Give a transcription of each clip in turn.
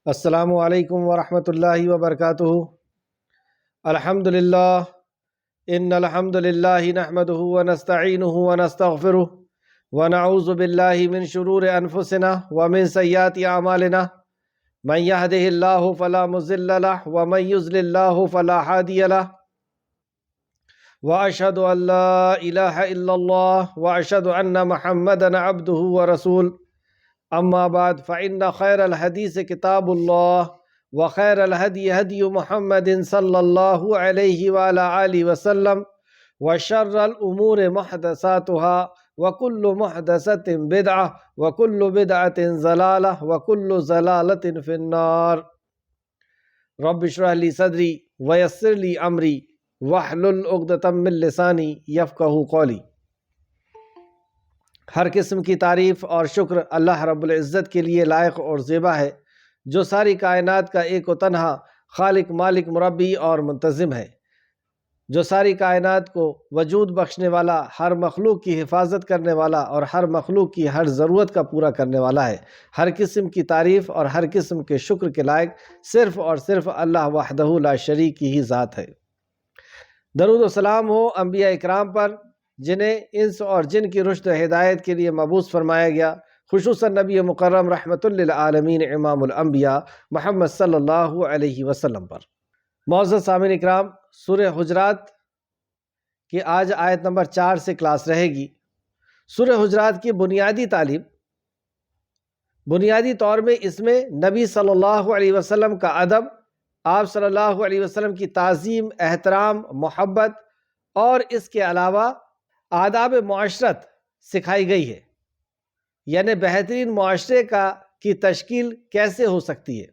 السلام علیکم ورحمۃ اللہ وبرکاتہ۔ الحمدللہ ان الحمدللہ نحمده ونستعینه ونستغفره ونعوذ باللہ من شرور انفسنا ومن سیئات اعمالنا من يهده اللہ فلا مضل له ومن يضلل اللہ فلا ہادی له واشهد ان لا الہ الا اللہ واشهد ان محمدا عبده ورسولہ اما بعد فإن خیر الحدیث کتاب اللہ وخیر الہدی ہدی محمد صلی اللہ علیہ وآلہ آلہ وسلم وشر الامور محدثاتها وکل محدثۃ بدعہ وکل بدعۃ ضلالہ وکل ضلالۃ فی النار۔ رب اشرح لی صدری ویسر لی امری واحلل عقدۃ من لسانی یفقہوا قولی۔ ہر قسم کی تعریف اور شکر اللہ رب العزت کے لیے لائق اور زیبا ہے، جو ساری کائنات کا ایک و تنہا خالق، مالک، مربی اور منتظم ہے، جو ساری کائنات کو وجود بخشنے والا، ہر مخلوق کی حفاظت کرنے والا اور ہر مخلوق کی ہر ضرورت کا پورا کرنے والا ہے۔ ہر قسم کی تعریف اور ہر قسم کے شکر کے لائق صرف اور صرف اللہ وحدہ لا شریک کی ہی ذات ہے۔ درود و سلام ہو انبیاء اکرام پر، جنہیں انس اور جن کی رشد و ہدایت کے لیے مبعوث فرمایا گیا، خصوصاً نبی مکرم رحمۃ للعالمین امام الانبیاء محمد صلی اللہ علیہ وسلم پر۔ معزز سامعین اکرام، سورہ حجرات کی آج آیت نمبر 4 سے کلاس رہے گی۔ سورہ حجرات کی بنیادی تعلیم، بنیادی طور میں اس میں نبی صلی اللہ علیہ وسلم کا ادب، آپ صلی اللہ علیہ وسلم کی تعظیم، احترام، محبت اور اس کے علاوہ آداب معاشرت سکھائی گئی ہے، یعنی بہترین معاشرے کی تشکیل کیسے ہو سکتی ہے،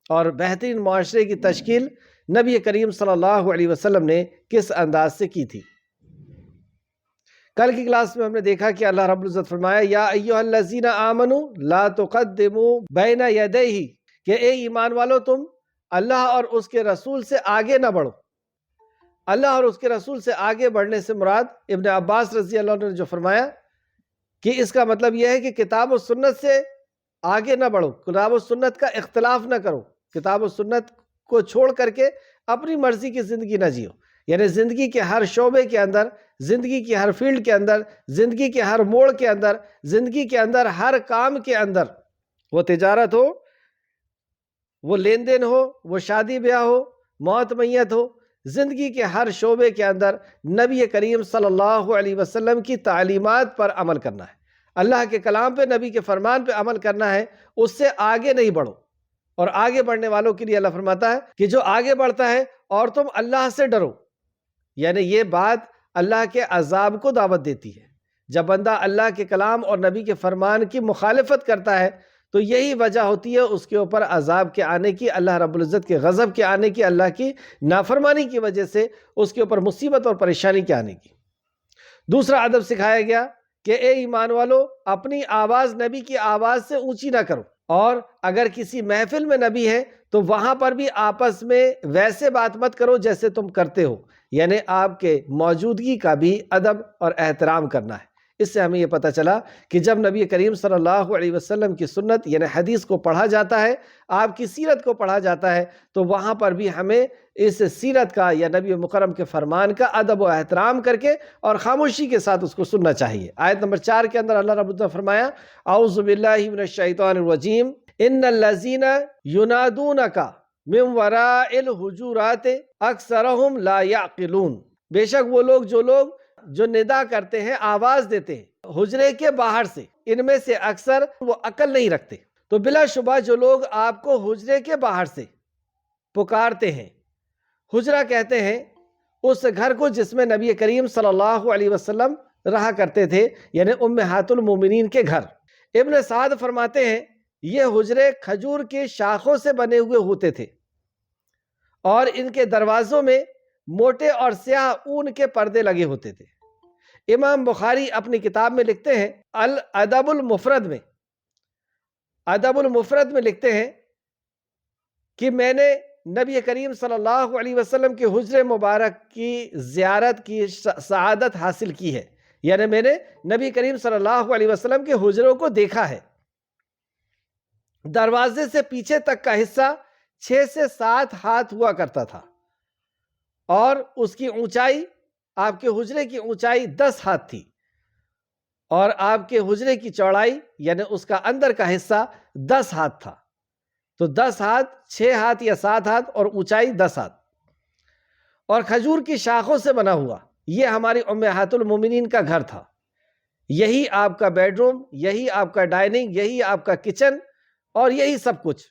اور بہترین معاشرے کی تشکیل نبی کریم صلی اللہ علیہ وسلم نے کس انداز سے کی تھی۔ کل کی کلاس میں ہم نے دیکھا کہ اللہ رب العزت فرمایا، یا ایھا الذین آمنوا لا تقدموا بین یدیہ، کہ اے ایمان والو تم اللہ اور اس کے رسول سے آگے نہ بڑھو۔ اللہ اور اس کے رسول سے آگے بڑھنے سے مراد ابن عباس رضی اللہ عنہ نے جو فرمایا کہ اس کا مطلب یہ ہے کہ کتاب و سنت سے آگے نہ بڑھو، کتاب و سنت کا اختلاف نہ کرو، کتاب و سنت کو چھوڑ کر کے اپنی مرضی کی زندگی نہ جیو، یعنی زندگی کے ہر شعبے کے اندر، زندگی کی ہر فیلڈ کے اندر، زندگی کے ہر موڑ کے اندر، زندگی کے اندر ہر کام کے اندر، وہ تجارت ہو، وہ لین دین ہو، وہ شادی بیاہ ہو، موت میت ہو، زندگی کے ہر شعبے کے اندر نبی کریم صلی اللہ علیہ وسلم کی تعلیمات پر عمل کرنا ہے، اللہ کے کلام پہ، نبی کے فرمان پہ عمل کرنا ہے، اس سے آگے نہیں بڑھو۔ اور آگے بڑھنے والوں کے لیے اللہ فرماتا ہے کہ جو آگے بڑھتا ہے اور تم اللہ سے ڈرو، یعنی یہ بات اللہ کے عذاب کو دعوت دیتی ہے۔ جب بندہ اللہ کے کلام اور نبی کے فرمان کی مخالفت کرتا ہے تو یہی وجہ ہوتی ہے اس کے اوپر عذاب کے آنے کی، اللہ رب العزت کے غضب کے آنے کی، اللہ کی نافرمانی کی وجہ سے اس کے اوپر مصیبت اور پریشانی کے آنے کی۔ دوسرا ادب سکھایا گیا کہ اے ایمان والو، اپنی آواز نبی کی آواز سے اونچی نہ کرو، اور اگر کسی محفل میں نبی ہے تو وہاں پر بھی آپس میں ویسے بات مت کرو جیسے تم کرتے ہو، یعنی آپ کے موجودگی کا بھی ادب اور احترام کرنا ہے۔ اس سے ہمیں یہ پتہ چلا کہ جب نبی کریم صلی اللہ علیہ وسلم کی سنت یعنی حدیث کو پڑھا جاتا ہے، آپ کی سیرت کو پڑھا جاتا ہے، تو وہاں پر بھی ہمیں اس سیرت کا یا نبی مکرم کے فرمان کا ادب و احترام کر کے اور خاموشی کے ساتھ اس کو سننا چاہیے۔ آیت نمبر 4 کے اندر اللہ رب العزت نے فرمایا، اعوذ باللہ من الشیطان الرجیم، ان الذین ینادونک من وراء الحجرات اکثرهم لا یعقلون، بے شک وہ لوگ جو ندا کرتے ہیں، آواز دیتے ہیں حجرے کے باہر سے، ان میں سے اکثر وہ عقل نہیں رکھتے۔ تو بلا شبہ جو لوگ آپ کو حجرے کے باہر سے پکارتے ہیں، حجرہ کہتے ہیں اس گھر کو جس میں نبی کریم صلی اللہ علیہ وسلم رہا کرتے تھے، یعنی امہات المومنین کے گھر۔ ابن سعد فرماتے ہیں یہ حجرے کھجور کی شاخوں سے بنے ہوئے ہوتے تھے، اور ان کے دروازوں میں موٹے اور سیاہ اون کے پردے لگے ہوتے تھے۔ امام بخاری اپنی کتاب میں لکھتے ہیں الادب المفرد میں، ادب المفرد میں لکھتے ہیں کہ میں نے نبی کریم صلی اللہ علیہ وسلم کے حجر مبارک کی زیارت کی سعادت حاصل کی ہے، یعنی میں نے نبی کریم صلی اللہ علیہ وسلم کے حجروں کو دیکھا ہے۔ دروازے سے پیچھے تک کا حصہ 6 سے 7 ہاتھ ہوا کرتا تھا، اور اس کی اونچائی، آپ کے حجرے کی اونچائی 10 ہاتھ تھی، اور آپ کے حجرے کی چوڑائی یعنی اس کا اندر کا حصہ 10 ہاتھ تھا۔ تو 10 ہاتھ، 6 ہاتھ یا 7 ہاتھ، اور اونچائی 10 ہاتھ، اور کھجور کی شاخوں سے بنا ہوا۔ یہ ہماری امہات المومنین کا گھر تھا، یہی آپ کا بیڈ روم، یہی آپ کا ڈائننگ، یہی آپ کا کچن، اور یہی سب کچھ۔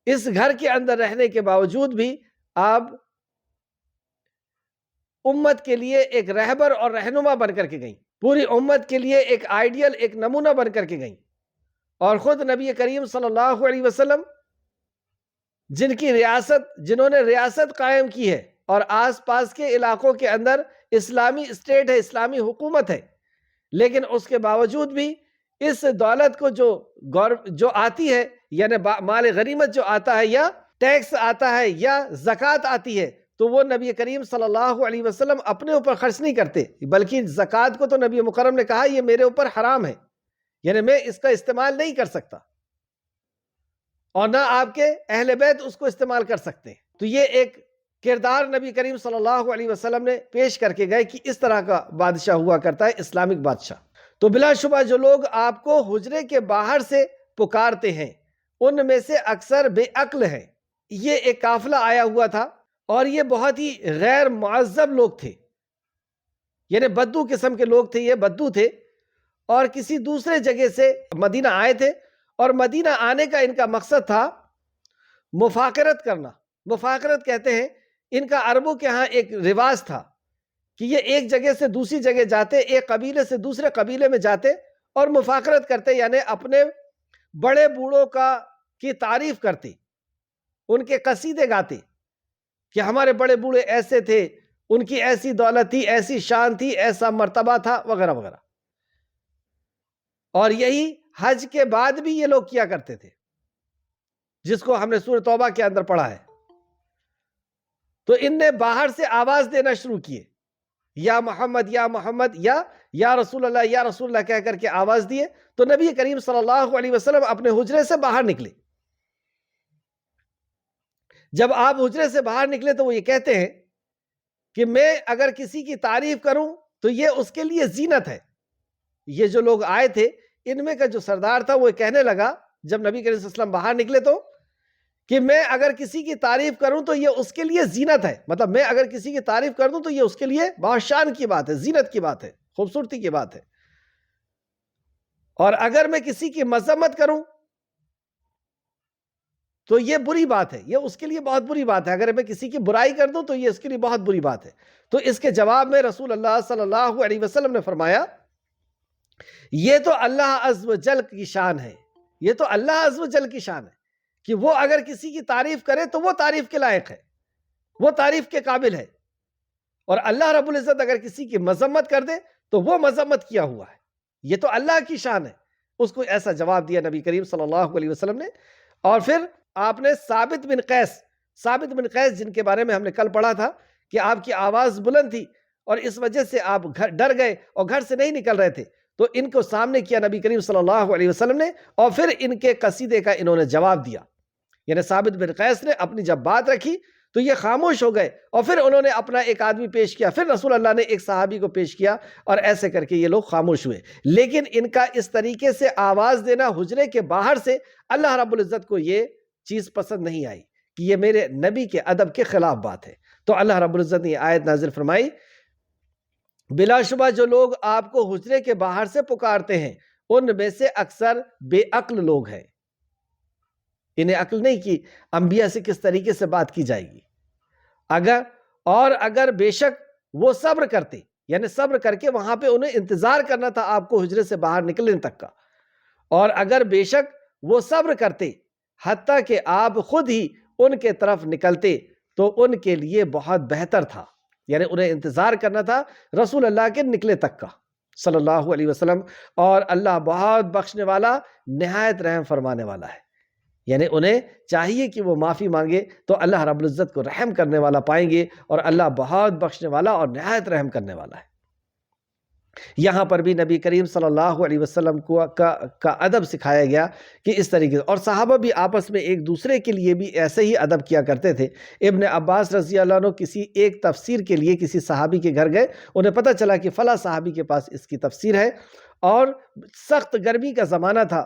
اس گھر کے اندر رہنے کے باوجود بھی آپ امت کے لیے ایک رہبر اور رہنما بن کر کے گئیں، پوری امت کے لیے ایک آئیڈیل، ایک نمونہ بن کر کے گئیں۔ اور خود نبی کریم صلی اللہ علیہ وسلم جنہوں نے ریاست قائم کی ہے، اور آس پاس کے علاقوں کے اندر اسلامی اسٹیٹ ہے، اسلامی حکومت ہے، لیکن اس کے باوجود بھی اس دولت کو جو آتی ہے، یعنی مال غنیمت جو آتا ہے، یا ٹیکس آتا ہے، یا زکوٰۃ آتی ہے، تو وہ نبی کریم صلی اللہ علیہ وسلم اپنے اوپر خرچ نہیں کرتے، بلکہ زکوٰۃ کو تو نبی مکرم نے کہا یہ میرے اوپر حرام ہے، یعنی میں اس کا استعمال نہیں کر سکتا، اور نہ آپ کے اہل بیت اس کو استعمال کر سکتے۔ تو یہ ایک کردار نبی کریم صلی اللہ علیہ وسلم نے پیش کر کے گئے کہ اس طرح کا بادشاہ ہوا کرتا ہے، اسلامک بادشاہ۔ تو بلا شبہ جو لوگ آپ کو حجرے کے باہر سے پکارتے ہیں، ان میں سے اکثر بے عقل ہیں۔ یہ ایک قافلہ آیا ہوا تھا، اور یہ بہت ہی غیر معذب لوگ تھے، یعنی بدو قسم کے لوگ تھے، یہ بدو تھے، اور کسی دوسرے جگہ سے مدینہ آئے تھے، اور مدینہ آنے کا ان کا مقصد تھا مفاخرت کرنا۔ مفاخرت کہتے ہیں، ان کا عربوں کے ہاں ایک رواج تھا کہ یہ ایک جگہ سے دوسری جگہ جاتے، ایک قبیلے سے دوسرے قبیلے میں جاتے اور مفاخرت کرتے، یعنی اپنے بڑے بوڑھوں کی تعریف کرتے، ان کے قصیدے گاتے کہ ہمارے بڑے بوڑھے ایسے تھے، ان کی ایسی دولت تھی، ایسی شان تھی، ایسا مرتبہ تھا، وغیرہ وغیرہ۔ اور یہی حج کے بعد بھی یہ لوگ کیا کرتے تھے، جس کو ہم نے سورۃ توبہ کے اندر پڑھا ہے۔ تو ان نے باہر سے آواز دینا شروع کیے، یا محمد یا محمد، یا رسول اللہ یا رسول اللہ کہہ کر کے آواز دیے۔ تو نبی کریم صلی اللہ علیہ وسلم اپنے حجرے سے باہر نکلے۔ جب آپ حجرے سے باہر نکلے تو وہ یہ کہتے ہیں کہ میں اگر کسی کی تعریف کروں تو یہ اس کے لیے زینت ہے۔ یہ جو لوگ آئے تھے، ان میں کا جو سردار تھا، وہ کہنے لگا جب نبی کریم صلی اللہ علیہ وسلم باہر نکلے تو، کہ میں اگر کسی کی تعریف کروں تو یہ اس کے لیے زینت ہے، مطلب میں اگر کسی کی تعریف کر دوں تو یہ اس کے لیے بہت شان کی بات ہے، زینت کی بات ہے، خوبصورتی کی بات ہے، اور اگر میں کسی کی مذمت کروں تو یہ بری بات ہے، یہ اس کے لیے بہت بری بات ہے، اگر میں کسی کی برائی کر دوں تو یہ اس کے لیے بہت بری بات ہے۔ تو اس کے جواب میں رسول اللہ صلی اللہ علیہ وسلم نے فرمایا، یہ تو اللہ عز و جل کی شان ہے، یہ تو اللہ عز و جل کی شان ہے کہ وہ اگر کسی کی تعریف کرے تو وہ تعریف کے لائق ہے، وہ تعریف کے قابل ہے، اور اللہ رب العزت اگر کسی کی مذمت کر دے تو وہ مذمت کیا ہوا ہے، یہ تو اللہ کی شان ہے۔ اس کو ایسا جواب دیا نبی کریم صلی اللہ علیہ وسلم نے۔ اور پھر آپ نے ثابت بن قیس جن کے بارے میں ہم نے کل پڑھا تھا کہ آپ کی آواز بلند تھی اور اس وجہ سے آپ ڈر گئے اور گھر سے نہیں نکل رہے تھے، تو ان کو سامنے کیا نبی کریم صلی اللہ علیہ وسلم نے، اور پھر ان کے قصیدے کا انہوں نے جواب دیا۔ یعنی ثابت بن قیس نے اپنی جب بات رکھی تو یہ خاموش ہو گئے، اور پھر انہوں نے اپنا ایک آدمی پیش کیا، پھر رسول اللہ نے ایک صحابی کو پیش کیا، اور ایسے کر کے یہ لوگ خاموش ہوئے۔ لیکن ان کا اس طریقے سے آواز دینا حجرے کے باہر سے، اللہ رب العزت کو یہ چیز پسند نہیں آئی کہ یہ میرے نبی کے ادب کے خلاف بات ہے۔ تو اللہ رب العزت نے یہ آیت نازل فرمائی، بلا شبہ جو لوگ آپ کو حجرے کے باہر سے پکارتے ہیں، ان میں سے اکثر بے عقل لوگ ہیں۔ انہیں عقل نہیں کہ انبیاء سے کس طریقے سے بات کی جائے گی۔ اگر بے شک وہ صبر کرتے، یعنی صبر کر کے وہاں پہ انہیں انتظار کرنا تھا آپ کو حجرے سے باہر نکلنے تک کا، اور اگر بے شک وہ صبر کرتے حتیٰ کہ آپ خود ہی ان کے طرف نکلتے تو ان کے لیے بہت بہتر تھا، یعنی انہیں انتظار کرنا تھا رسول اللہ کے نکلے تک کا صلی اللہ علیہ وسلم۔ اور اللہ بہت بخشنے والا، نہایت رحم فرمانے والا ہے، یعنی انہیں چاہیے کہ وہ معافی مانگے تو اللہ رب العزت کو رحم کرنے والا پائیں گے، اور اللہ بہت بخشنے والا اور نہایت رحم کرنے والا ہے۔ یہاں پر بھی نبی کریم صلی اللہ علیہ وسلم کا ادب سکھایا گیا کہ اس طریقے سے، اور صحابہ بھی آپس میں ایک دوسرے کے لیے بھی ایسے ہی ادب کیا کرتے تھے۔ ابن عباس رضی اللہ عنہ کسی ایک تفسیر کے لیے کسی صحابی کے گھر گئے، انہیں پتہ چلا کہ فلاں صحابی کے پاس اس کی تفسیر ہے، اور سخت گرمی کا زمانہ تھا،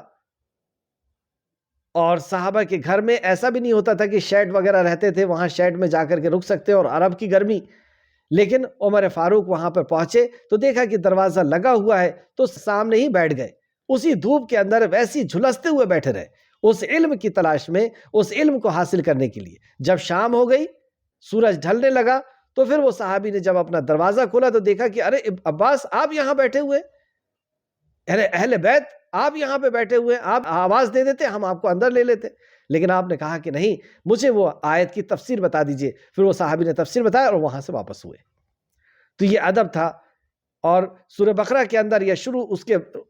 اور صحابہ کے گھر میں ایسا بھی نہیں ہوتا تھا کہ شیڈ وغیرہ رہتے تھے، وہاں شیڈ میں جا کر کے رک سکتے، اور عرب کی گرمی۔ لیکن عمر فاروق وہاں پر پہنچے تو دیکھا کہ دروازہ لگا ہوا ہے، تو سامنے ہی بیٹھ گئے، اسی دھوپ کے اندر ویسی جھلستے ہوئے بیٹھے رہے، اس علم کی تلاش میں، اس علم کو حاصل کرنے کے لیے۔ جب شام ہو گئی، سورج ڈھلنے لگا، تو پھر وہ صحابی نے جب اپنا دروازہ کھولا تو دیکھا کہ ارے عباس، آپ یہاں بیٹھے ہوئے، اہل بیت آپ یہاں پہ بیٹھے ہوئے، آپ آواز دے دیتے، ہم آپ کو اندر لے لیتے، لیکن آپ نے کہا کہ نہیں، مجھے وہ آیت کی تفسیر بتا دیجئے۔ پھر وہ صحابی نے تفسیر بتایا اور وہاں سے واپس ہوئے۔ تو یہ ادب تھا۔ اور سورہ بقرہ کے اندر یہ شروع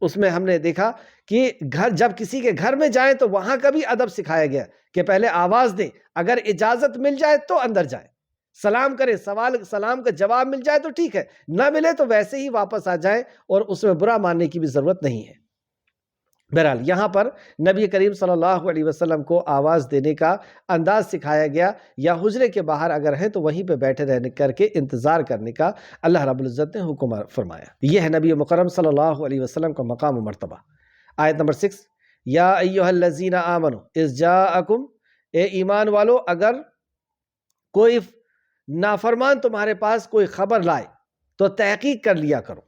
اس میں ہم نے دیکھا کہ جب کسی کے گھر میں جائیں تو وہاں کا بھی ادب سکھایا گیا کہ پہلے آواز دیں، اگر اجازت مل جائے تو اندر جائیں، سلام کریں، سلام کا جواب مل جائے تو ٹھیک ہے، نہ ملے تو ویسے ہی واپس آ جائیں، اور اس میں برا ماننے کی بھی ضرورت نہیں ہے۔ بہرحال یہاں پر نبی کریم صلی اللہ علیہ وسلم کو آواز دینے کا انداز سکھایا گیا، یا حجرے کے باہر اگر ہیں تو وہیں پہ بیٹھے رہنے کر کے انتظار کرنے کا اللہ رب العزت نے حکم فرمایا۔ یہ ہے نبی مکرم صلی اللہ علیہ وسلم کا مقام و مرتبہ۔ آیت نمبر 6، یا ایہا الذین آمنوا اذ جاءکم، اے ایمان والو اگر کوئی نافرمان تمہارے پاس کوئی خبر لائے تو تحقیق کر لیا کرو۔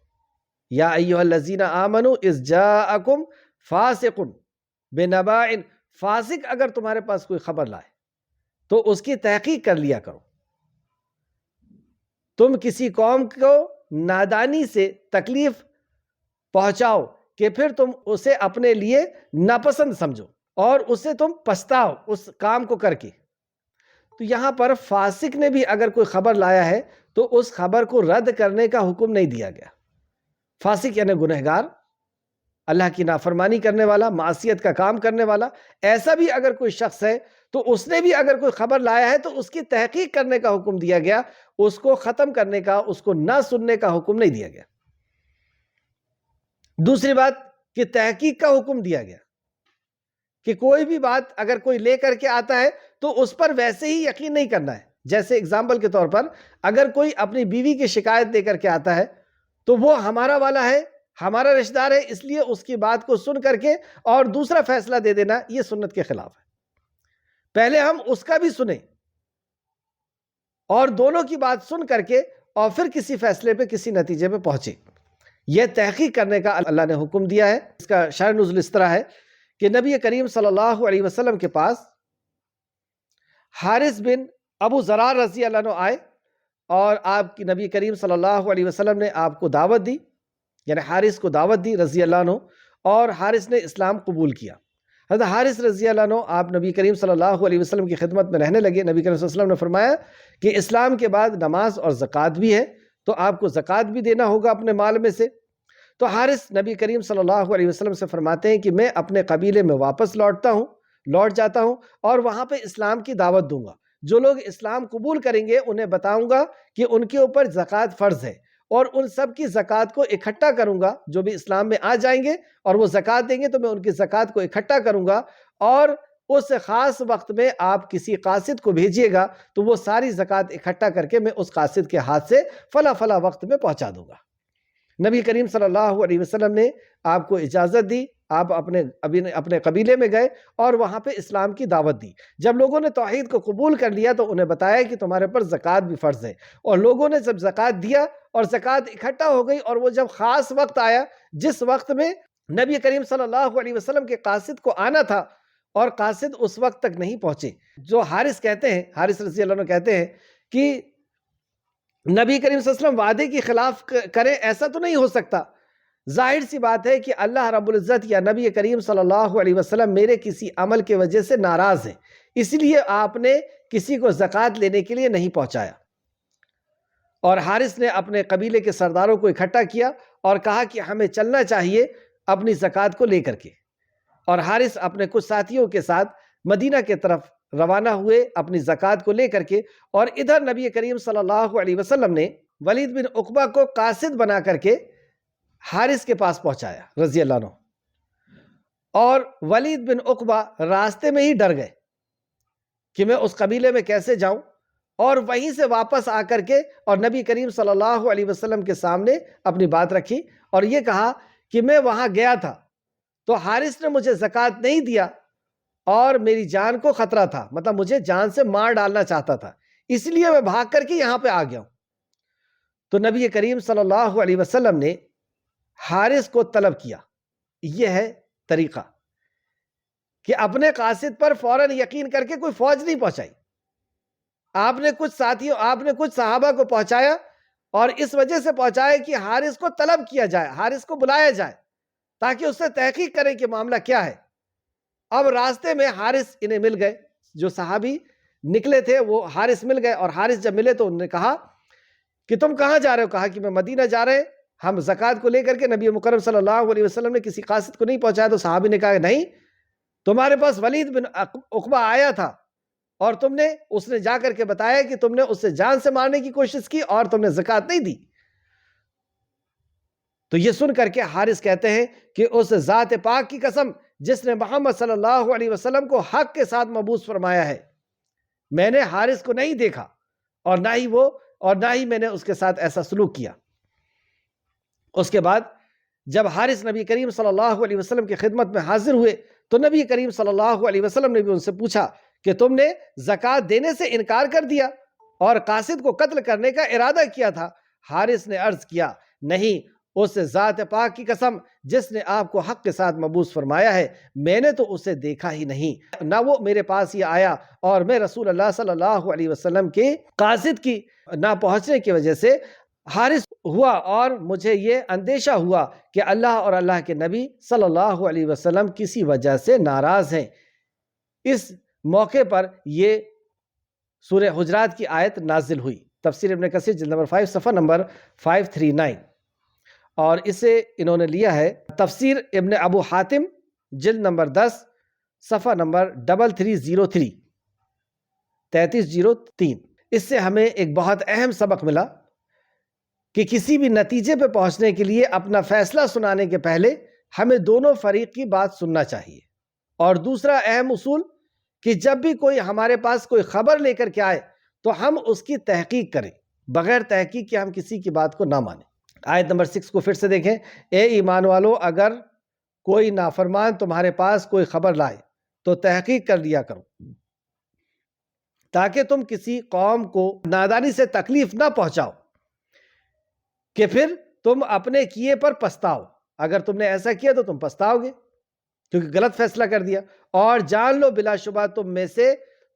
یا ایہا الذین آمنوا اذ جاءکم فاسق بنباء، فاسق اگر تمہارے پاس کوئی خبر لائے تو اس کی تحقیق کر لیا کرو۔ تم کسی قوم کو نادانی سے تکلیف پہنچاؤ کہ پھر تم اسے اپنے لیے ناپسند سمجھو، اور اسے تم پچھتاؤ اس کام کو کر کے۔ تو یہاں پر فاسق نے بھی اگر کوئی خبر لایا ہے تو اس خبر کو رد کرنے کا حکم نہیں دیا گیا۔ فاسق یعنی گنہگار، اللہ کی نافرمانی کرنے والا، معصیت کا کام کرنے والا، ایسا بھی اگر کوئی شخص ہے تو اس نے بھی اگر کوئی خبر لایا ہے تو اس کی تحقیق کرنے کا حکم دیا گیا، اس کو ختم کرنے کا، اس کو نہ سننے کا حکم نہیں دیا گیا۔ دوسری بات کہ تحقیق کا حکم دیا گیا کہ کوئی بھی بات اگر کوئی لے کر کے آتا ہے تو اس پر ویسے ہی یقین نہیں کرنا ہے۔ جیسے اگزامپل کے طور پر اگر کوئی اپنی بیوی کی شکایت دے کر کے آتا ہے تو وہ ہمارا والا ہے، ہمارا رشتہ دار ہے، اس لیے اس کی بات کو سن کر کے اور دوسرا فیصلہ دے دینا، یہ سنت کے خلاف ہے۔ پہلے ہم اس کا بھی سنیں اور دونوں کی بات سن کر کے اور پھر کسی فیصلے پہ، کسی نتیجے پہ پہنچے۔ یہ تحقیق کرنے کا اللہ نے حکم دیا ہے۔ اس کا شأن نزول اس طرح ہے کہ نبی کریم صلی اللہ علیہ وسلم کے پاس حارث بن ابو ذرار رضی اللہ عنہ آئے، اور آپ کی نبی کریم صلی اللہ علیہ وسلم نے آپ کو دعوت دی، یعنی حارث کو دعوت دی رضی اللہ عنہ، اور حارث نے اسلام قبول کیا۔ حضرت حارث رضی اللہ عنہ آپ نبی کریم صلی اللہ علیہ وسلم کی خدمت میں رہنے لگے۔ نبی کریم صلی اللہ علیہ وسلم نے فرمایا کہ اسلام کے بعد نماز اور زکوٰۃ بھی ہے، تو آپ کو زکوٰۃ بھی دینا ہوگا اپنے مال میں سے۔ تو حارث نبی کریم صلی اللہ علیہ وسلم سے فرماتے ہیں کہ میں اپنے قبیلے میں واپس لوٹ جاتا ہوں اور وہاں پہ اسلام کی دعوت دوں گا۔ جو لوگ اسلام قبول کریں گے انہیں بتاؤں گا کہ ان کے اوپر زکوٰۃ فرض ہے، اور ان سب کی زکوٰۃ کو اکٹھا کروں گا۔ جو بھی اسلام میں آ جائیں گے اور وہ زکوٰۃ دیں گے تو میں ان کی زکوٰۃ کو اکٹھا کروں گا، اور اس خاص وقت میں آپ کسی قاصد کو بھیجیے گا تو وہ ساری زکوٰۃ اکٹھا کر کے میں اس قاصد کے ہاتھ سے فلاں فلاں وقت میں پہنچا دوں گا۔ نبی کریم صلی اللہ علیہ وسلم نے آپ کو اجازت دی، آپ اپنے قبیلے میں گئے اور وہاں پہ اسلام کی دعوت دی۔ جب لوگوں نے توحید کو قبول کر لیا تو انہیں بتایا کہ تمہارے پر زکوٰۃ بھی فرض ہے، اور لوگوں نے جب زکوٰۃ دیا اور زکوٰۃ اکٹھا ہو گئی، اور وہ جب خاص وقت آیا جس وقت میں نبی کریم صلی اللہ علیہ وسلم کے قاصد کو آنا تھا اور قاصد اس وقت تک نہیں پہنچے، جو حارث رضی اللہ عنہ کہتے ہیں کہ نبی کریم صلی اللہ علیہ وسلم وعدے کی خلاف کریں، ایسا تو نہیں ہو سکتا۔ ظاہر سی بات ہے کہ اللہ رب العزت یا نبی کریم صلی اللہ علیہ وسلم میرے کسی عمل کی وجہ سے ناراض ہیں، اس لیے آپ نے کسی کو زکوٰۃ لینے کے لیے نہیں پہنچایا۔ اور حارث نے اپنے قبیلے کے سرداروں کو اکٹھا کیا اور کہا کہ ہمیں چلنا چاہیے اپنی زکوٰۃ کو لے کر کے، اور حارث اپنے کچھ ساتھیوں کے ساتھ مدینہ کے طرف روانہ ہوئے اپنی زکوٰۃ کو لے کر کے۔ اور ادھر نبی کریم صلی اللہ علیہ وسلم نے ولید بن عقبہ کو قاصد بنا کر کے حارث کے پاس پہنچایا رضی اللہ عنہ، اور ولید بن عقبہ راستے میں ہی ڈر گئے کہ میں اس قبیلے میں کیسے جاؤں، اور وہیں سے واپس آ کر کے اور نبی کریم صلی اللہ علیہ وسلم کے سامنے اپنی بات رکھی اور یہ کہا کہ میں وہاں گیا تھا تو حارث نے مجھے زکوٰۃ نہیں دیا اور میری جان کو خطرہ تھا، مطلب مجھے جان سے مار ڈالنا چاہتا تھا، اس لیے میں بھاگ کر کے یہاں پہ آ گیا ہوں۔ تو نبی کریم صلی اللہ علیہ وسلم نے حارث کو طلب کیا۔ یہ ہے طریقہ کہ اپنے قاصد پر فوراً یقین کر کے کوئی فوج نہیں پہنچائی، آپ نے کچھ ساتھیوں، آپ نے کچھ صحابہ کو پہنچایا اور اس وجہ سے پہنچایا کہ حارث کو طلب کیا جائے، حارث کو بلایا جائے تاکہ اس سے تحقیق کریں کہ معاملہ کیا ہے۔ اب راستے میں حارث انہیں مل گئے، جو صحابی نکلے تھے وہ حارث مل گئے، اور حارث جب ملے تو انہوں نے کہا کہ تم کہاں جا رہے ہو؟ کہا کہ میں مدینہ جا رہے ہیں، ہم زکوٰۃ کو لے کر کے نبی مکرم صلی اللہ علیہ وسلم نے کسی قاصد کو نہیں پہنچایا۔ تو صحابی نے کہا کہ نہیں، تمہارے پاس ولید بن عقبہ آیا تھا اور اس نے جا کر کے بتایا کہ تم نے اسے جان سے مارنے کی کوشش کی اور تم نے زکوٰۃ نہیں دی۔ تو یہ سن کر کے حارث کہتے ہیں کہ اس ذات پاک کی قسم جس نے محمد صلی اللہ علیہ وسلم کو حق کے ساتھ مبعوث فرمایا ہے، میں نے حارث کو نہیں دیکھا اور نہ ہی میں نے اس کے ساتھ ایسا سلوک کیا۔ اس کے بعد جب حارث نبی کریم صلی اللہ علیہ وسلم کی خدمت میں حاضر ہوئے تو نبی کریم صلی اللہ علیہ وسلم نے بھی ان سے پوچھا کہ تم نے زکوٰۃ دینے سے انکار کر دیا اور قاصد کو قتل کرنے کا ارادہ کیا تھا؟ حارث نے عرض کیا، نہیں، اس ذات پاک کی قسم جس نے آپ کو حق کے ساتھ مبعوث فرمایا ہے، میں نے تو اسے دیکھا ہی نہیں، نہ وہ میرے پاس ہی آیا، اور میں رسول اللہ صلی اللہ علیہ وسلم کے قاصد کی نہ پہنچنے کی وجہ سے حارث ہوا اور مجھے یہ اندیشہ ہوا کہ اللہ اور اللہ کے نبی صلی اللہ علیہ وسلم کسی وجہ سے ناراض ہیں۔ اس موقع پر یہ سورہ حجرات کی آیت نازل ہوئی۔ تفسیر ابن کثیر جلد نمبر 5 صفحہ نمبر 539، اور اسے انہوں نے لیا ہے تفسیر ابن ابو حاتم جلد نمبر 10 صفحہ نمبر 3303 3303۔ اس سے ہمیں ایک بہت اہم سبق ملا کہ کسی بھی نتیجے پہ پہنچنے کے لیے اپنا فیصلہ سنانے کے پہلے ہمیں دونوں فریق کی بات سننا چاہیے۔ اور دوسرا اہم اصول کہ جب بھی کوئی ہمارے پاس کوئی خبر لے کر کے آئے تو ہم اس کی تحقیق کریں، بغیر تحقیق کے ہم کسی کی بات کو نہ مانیں۔ آیت نمبر 6 کو پھر سے دیکھیں، اے ایمان والو، اگر کوئی نافرمان تمہارے پاس کوئی خبر لائے تو تحقیق کر لیا کرو، تاکہ تم کسی قوم کو نادانی سے تکلیف نہ پہنچاؤ کہ پھر تم اپنے کیے پر پچھتاؤ۔ اگر تم نے ایسا کیا تو تم پچھتاؤ گے کیونکہ غلط فیصلہ کر دیا۔ اور جان لو بلا شبہ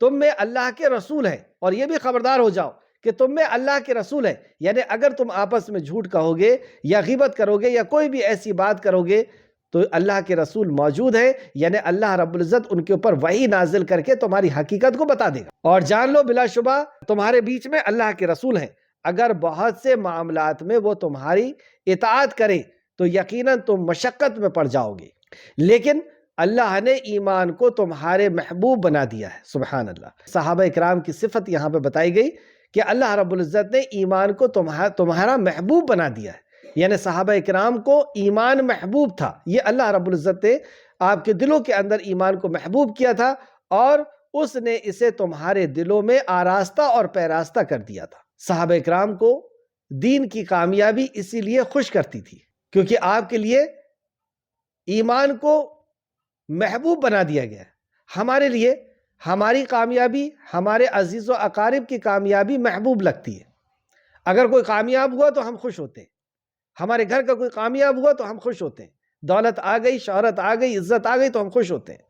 تم میں اللہ کے رسول ہیں، اور یہ بھی خبردار ہو جاؤ کہ تم میں اللہ کے رسول ہیں، یعنی اگر تم آپس میں جھوٹ کہو گے یا غیبت کرو گے یا کوئی بھی ایسی بات کرو گے تو اللہ کے رسول موجود ہیں، یعنی اللہ رب العزت ان کے اوپر وحی نازل کر کے تمہاری حقیقت کو بتا دے گا۔ اور جان لو بلا شبہ تمہارے بیچ میں اللہ کے رسول ہیں، اگر بہت سے معاملات میں وہ تمہاری اطاعت کریں تو یقیناً تم مشقت میں پڑ جاؤ گے، لیکن اللہ نے ایمان کو تمہارے محبوب بنا دیا ہے۔ سبحان اللہ۔ صحابہ اکرام کی صفت یہاں پہ بتائی گئی کہ اللہ رب العزت نے ایمان کو تمہارا محبوب بنا دیا ہے، یعنی صحابہ اکرام کو ایمان محبوب تھا، یہ اللہ رب العزت نے آپ کے دلوں کے اندر ایمان کو محبوب کیا تھا اور اس نے اسے تمہارے دلوں میں آراستہ اور پیراستہ کر دیا تھا۔ صحابہ اکرام کو دین کی کامیابی اسی لیے خوش کرتی تھی کیونکہ آپ کے لیے ایمان کو محبوب بنا دیا گیا ہے۔ ہمارے لیے ہماری کامیابی، ہمارے عزیز و اقارب کی کامیابی محبوب لگتی ہے۔ اگر کوئی کامیاب ہوا تو ہم خوش ہوتے ہیں، ہمارے گھر کا کوئی کامیاب ہوا تو ہم خوش ہوتے ہیں، دولت آ گئی، شہرت آ گئی، عزت آ گئی تو ہم خوش ہوتے ہیں۔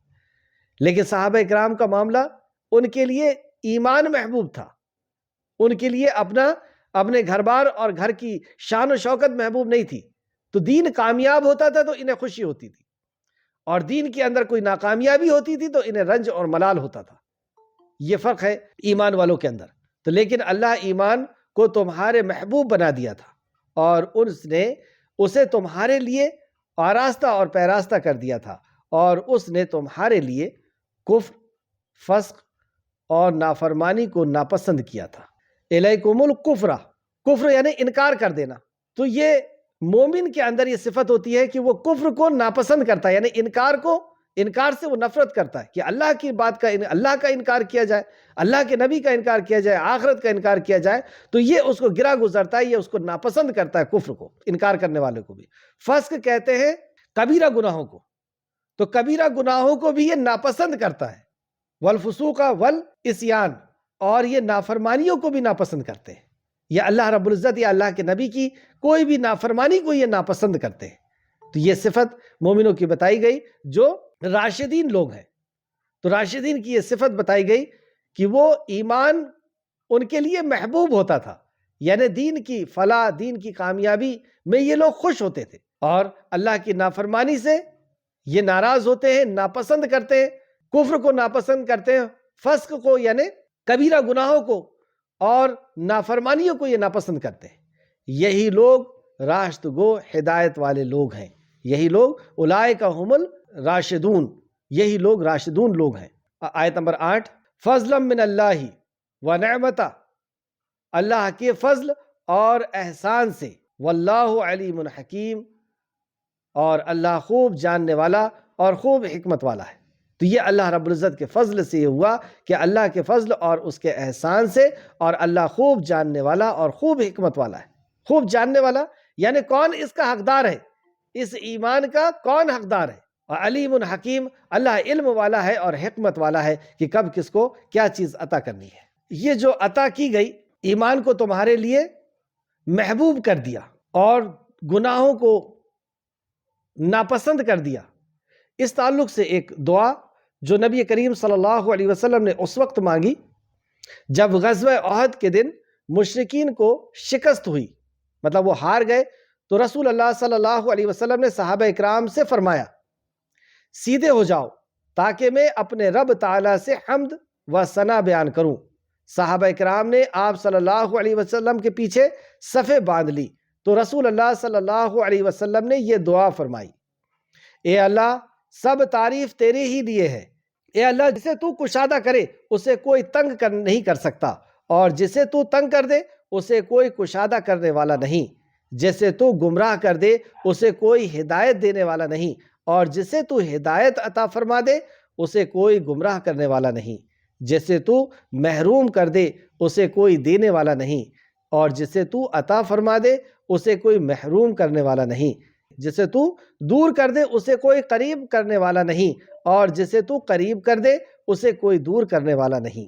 لیکن صحابہ اکرام کا معاملہ، ان کے لیے ایمان محبوب تھا، ان کے لیے اپنے گھر بار اور گھر کی شان و شوکت محبوب نہیں تھی۔ تو دین کامیاب ہوتا تھا تو انہیں خوشی ہوتی تھی، اور دین کے اندر کوئی ناکامیابی ہوتی تھی تو انہیں رنج اور ملال ہوتا تھا۔ یہ فرق ہے ایمان والوں کے اندر۔ تو لیکن اللہ ایمان کو تمہارے محبوب بنا دیا تھا اور اس نے اسے تمہارے لیے آراستہ اور پیراستہ کر دیا تھا، اور اس نے تمہارے لیے کفر، فسق اور نافرمانی کو ناپسند کیا تھا۔ الیکم الکفر، کفر یعنی انکار کر دینا۔ تو یہ مومن کے اندر یہ صفت ہوتی ہے کہ وہ کفر کو ناپسند کرتا ہے، یعنی انکار سے وہ نفرت کرتا ہے کہ اللہ کی بات کا اللہ کا انکار کیا جائے، اللہ کے نبی کا انکار کیا جائے، آخرت کا انکار کیا جائے، تو یہ اس کو گرا گزرتا ہے، یہ اس کو ناپسند کرتا ہے، کفر کو، انکار کرنے والے کو بھی۔ فسق کہتے ہیں کبیرہ گناہوں کو، تو کبیرہ گناہوں کو بھی یہ ناپسند کرتا ہے، والفسوق والعصیان، اور یہ نافرمانیوں کو بھی ناپسند کرتے ہیں، یا اللہ رب العزت یا اللہ کے نبی کی کوئی بھی نافرمانی کو یہ ناپسند کرتے ہیں۔ تو یہ صفت مومنوں کی بتائی گئی جو راشدین لوگ ہیں، تو راشدین کی یہ صفت بتائی گئی کہ وہ ایمان ان کے لیے محبوب ہوتا تھا، یعنی دین کی فلاح، دین کی کامیابی میں یہ لوگ خوش ہوتے تھے، اور اللہ کی نافرمانی سے یہ ناراض ہوتے ہیں، ناپسند کرتے ہیں، کفر کو ناپسند کرتے ہیں، فسق کو یعنی کبیرہ گناہوں کو اور نافرمانیوں کو یہ ناپسند کرتے ہیں۔ یہی لوگ راشد گو ہدایت والے لوگ ہیں، یہی لوگ اولئک هم الراشدون، یہی لوگ راشدون لوگ ہیں۔ آیت نمبر 8، فضلا من اللہ ونعمتا، اللہ کے فضل اور احسان سے، واللہ علیم حکیم، اور اللہ خوب جاننے والا اور خوب حکمت والا ہے۔ تو یہ اللہ رب العزت کے فضل سے یہ ہوا کہ اللہ کے فضل اور اس کے احسان سے، اور اللہ خوب جاننے والا اور خوب حکمت والا ہے۔ خوب جاننے والا یعنی کون اس کا حقدار ہے، اس ایمان کا کون حقدار ہے، اور علیم حکیم، اللہ علم والا ہے اور حکمت والا ہے کہ کب کس کو کیا چیز عطا کرنی ہے۔ یہ جو عطا کی گئی ایمان کو تمہارے لیے محبوب کر دیا اور گناہوں کو ناپسند کر دیا، اس تعلق سے ایک دعا جو نبی کریم صلی اللہ علیہ وسلم نے اس وقت مانگی جب غزوہ احد کے دن مشرکین کو شکست ہوئی، مطلب وہ ہار گئے، تو رسول اللہ صلی اللہ علیہ وسلم نے صحابہ اکرام سے فرمایا سیدھے ہو جاؤ تاکہ میں اپنے رب تعالیٰ سے حمد و ثنا بیان کروں۔ صحابہ اکرام نے آپ صلی اللہ علیہ وسلم کے پیچھے صفیں باندھ لی، تو رسول اللہ صلی اللہ علیہ وسلم نے یہ دعا فرمائی، اے اللہ سب تعریف تیرے ہی لیے ہے، اے اللہ جسے تو کشادہ کرے اسے کوئی تنگ نہیں کر سکتا، اور جسے تو تنگ کر دے اسے کوئی کشادہ کرنے والا نہیں، جسے تو گمراہ کر دے اسے کوئی ہدایت دینے والا نہیں، اور جسے تو ہدایت عطا فرما دے اسے کوئی گمراہ کرنے والا نہیں، جسے تو محروم کر دے اسے کوئی دینے والا نہیں، اور جسے تو عطا فرما دے اسے کوئی محروم کرنے والا نہیں، جسے تو دور کر دے اسے کوئی قریب کرنے والا نہیں، اور جسے تو قریب کر دے اسے کوئی دور کرنے والا نہیں۔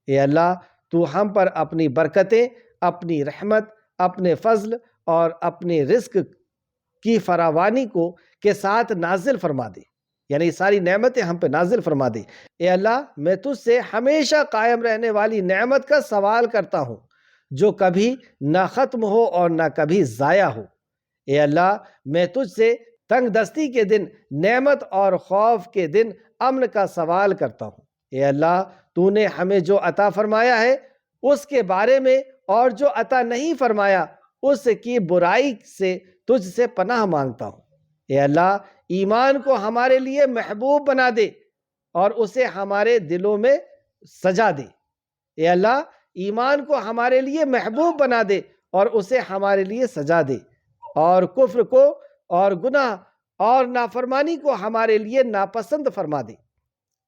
اے اللہ تو ہم پر اپنی برکتیں، اپنی رحمت، اپنے فضل اور اپنے رزق کی فراوانی کو کے ساتھ نازل فرما دے، یعنی یہ ساری نعمتیں ہم پہ نازل فرما دے۔ اے اللہ میں تجھ سے ہمیشہ قائم رہنے والی نعمت کا سوال کرتا ہوں جو کبھی نہ ختم ہو اور نہ کبھی ضائع ہو۔ اے اللہ میں تجھ سے تنگ دستی کے دن نعمت اور خوف کے دن امن کا سوال کرتا ہوں۔ اے اللہ تو نے ہمیں جو عطا فرمایا ہے اس کے بارے میں، اور جو عطا نہیں فرمایا اس کی برائی سے تجھ سے پناہ مانگتا ہوں۔ اے اللہ ایمان کو ہمارے لیے محبوب بنا دے اور اسے ہمارے دلوں میں سجا دے۔ اے اللہ ایمان کو ہمارے لیے محبوب بنا دے اور اسے ہمارے لیے سجا دے، اور کفر کو اور گناہ اور نافرمانی کو ہمارے لیے ناپسند فرما دے،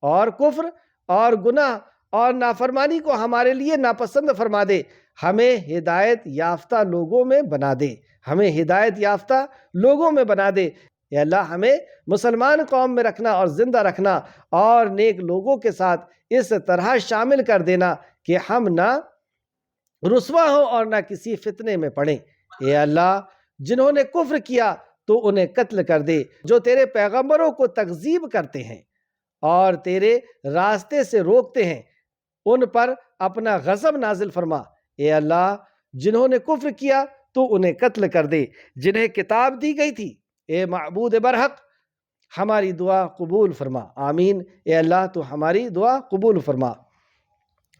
اور کفر اور گناہ اور نافرمانی کو ہمارے لیے ناپسند فرما دے۔ ہمیں ہدایت یافتہ لوگوں میں بنا دے، ہمیں ہدایت یافتہ لوگوں میں بنا دے۔ اے اللہ ہمیں مسلمان قوم میں رکھنا اور زندہ رکھنا، اور نیک لوگوں کے ساتھ اس طرح شامل کر دینا کہ ہم نہ رسوا ہوں اور نہ کسی فتنے میں پڑیں۔ اے اللہ جنہوں نے کفر کیا تو انہیں قتل کر دے، جو تیرے پیغمبروں کو تکذیب کرتے ہیں اور تیرے راستے سے روکتے ہیں ان پر اپنا غضب نازل فرما۔ اے اللہ جنہوں نے کفر کیا تو انہیں قتل کر دے، جنہیں کتاب دی گئی تھی، اے معبود برحق ہماری دعا قبول فرما، آمین۔ اے اللہ تو ہماری دعا قبول فرما۔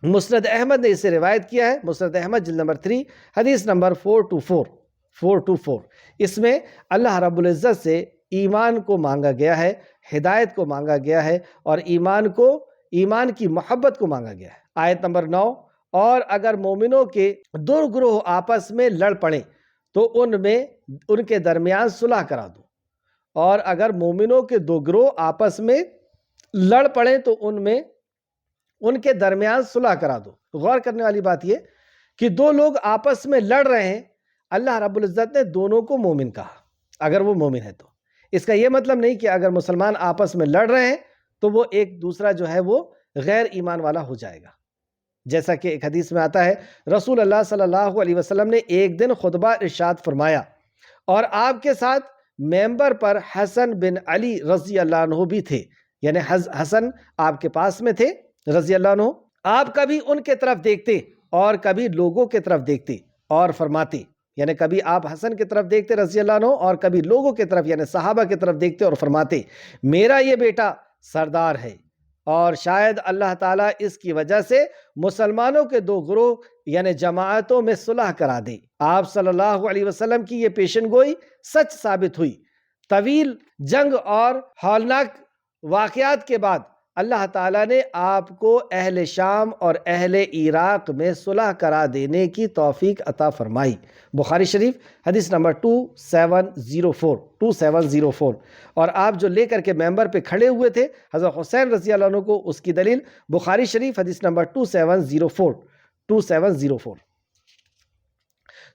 مسند احمد نے اسے روایت کیا ہے، مسند احمد جلد نمبر 3 حدیث نمبر 424۔ اس میں اللہ رب العزت سے ایمان کو مانگا گیا ہے، ہدایت کو مانگا گیا ہے، اور ایمان کی محبت کو مانگا گیا ہے۔ آیت نمبر 9، اور اگر مومنوں کے دو گروہ آپس میں لڑ پڑیں تو ان کے درمیان صلح کرا دو، اور اگر مومنوں کے دو گروہ آپس میں لڑ پڑیں تو ان کے درمیان صلح کرا دو۔ غور کرنے والی بات یہ کہ دو لوگ آپس میں لڑ رہے ہیں، اللہ رب العزت نے دونوں کو مومن کہا اگر وہ مومن ہے تو۔ اس کا یہ مطلب نہیں کہ اگر مسلمان آپس میں لڑ رہے ہیں تو وہ ایک دوسرا جو ہے وہ غیر ایمان والا ہو جائے گا۔ جیسا کہ ایک حدیث میں آتا ہے، رسول اللہ صلی اللہ علیہ وسلم نے ایک دن خطبہ ارشاد فرمایا اور آپ کے ساتھ ممبر پر حسن بن علی رضی اللہ عنہ بھی تھے، یعنی حسن آپ کے پاس میں تھے رضی اللہ عنہ۔ آپ کبھی ان کے طرف دیکھتے اور کبھی لوگوں کے طرف دیکھتے اور فرماتے، یعنی کبھی آپ حسن کی طرف دیکھتے رضی اللہ عنہ اور کبھی لوگوں کی طرف یعنی صحابہ کی طرف دیکھتے اور فرماتے، میرا یہ بیٹا سردار ہے اور شاید اللہ تعالیٰ اس کی وجہ سے مسلمانوں کے دو گروہ یعنی جماعتوں میں صلح کرا دے۔ آپ صلی اللہ علیہ وسلم کی یہ پیشن گوئی سچ ثابت ہوئی۔ طویل جنگ اور ہولناک واقعات کے بعد اللہ تعالیٰ نے آپ کو اہل شام اور اہل عراق میں صلح کرا دینے کی توفیق عطا فرمائی۔ بخاری شریف حدیث نمبر 2704 اور آپ جو لے کر کے ممبر پہ کھڑے ہوئے تھے حضرت حسین رضی اللہ عنہ کو، اس کی دلیل بخاری شریف حدیث نمبر 2704۔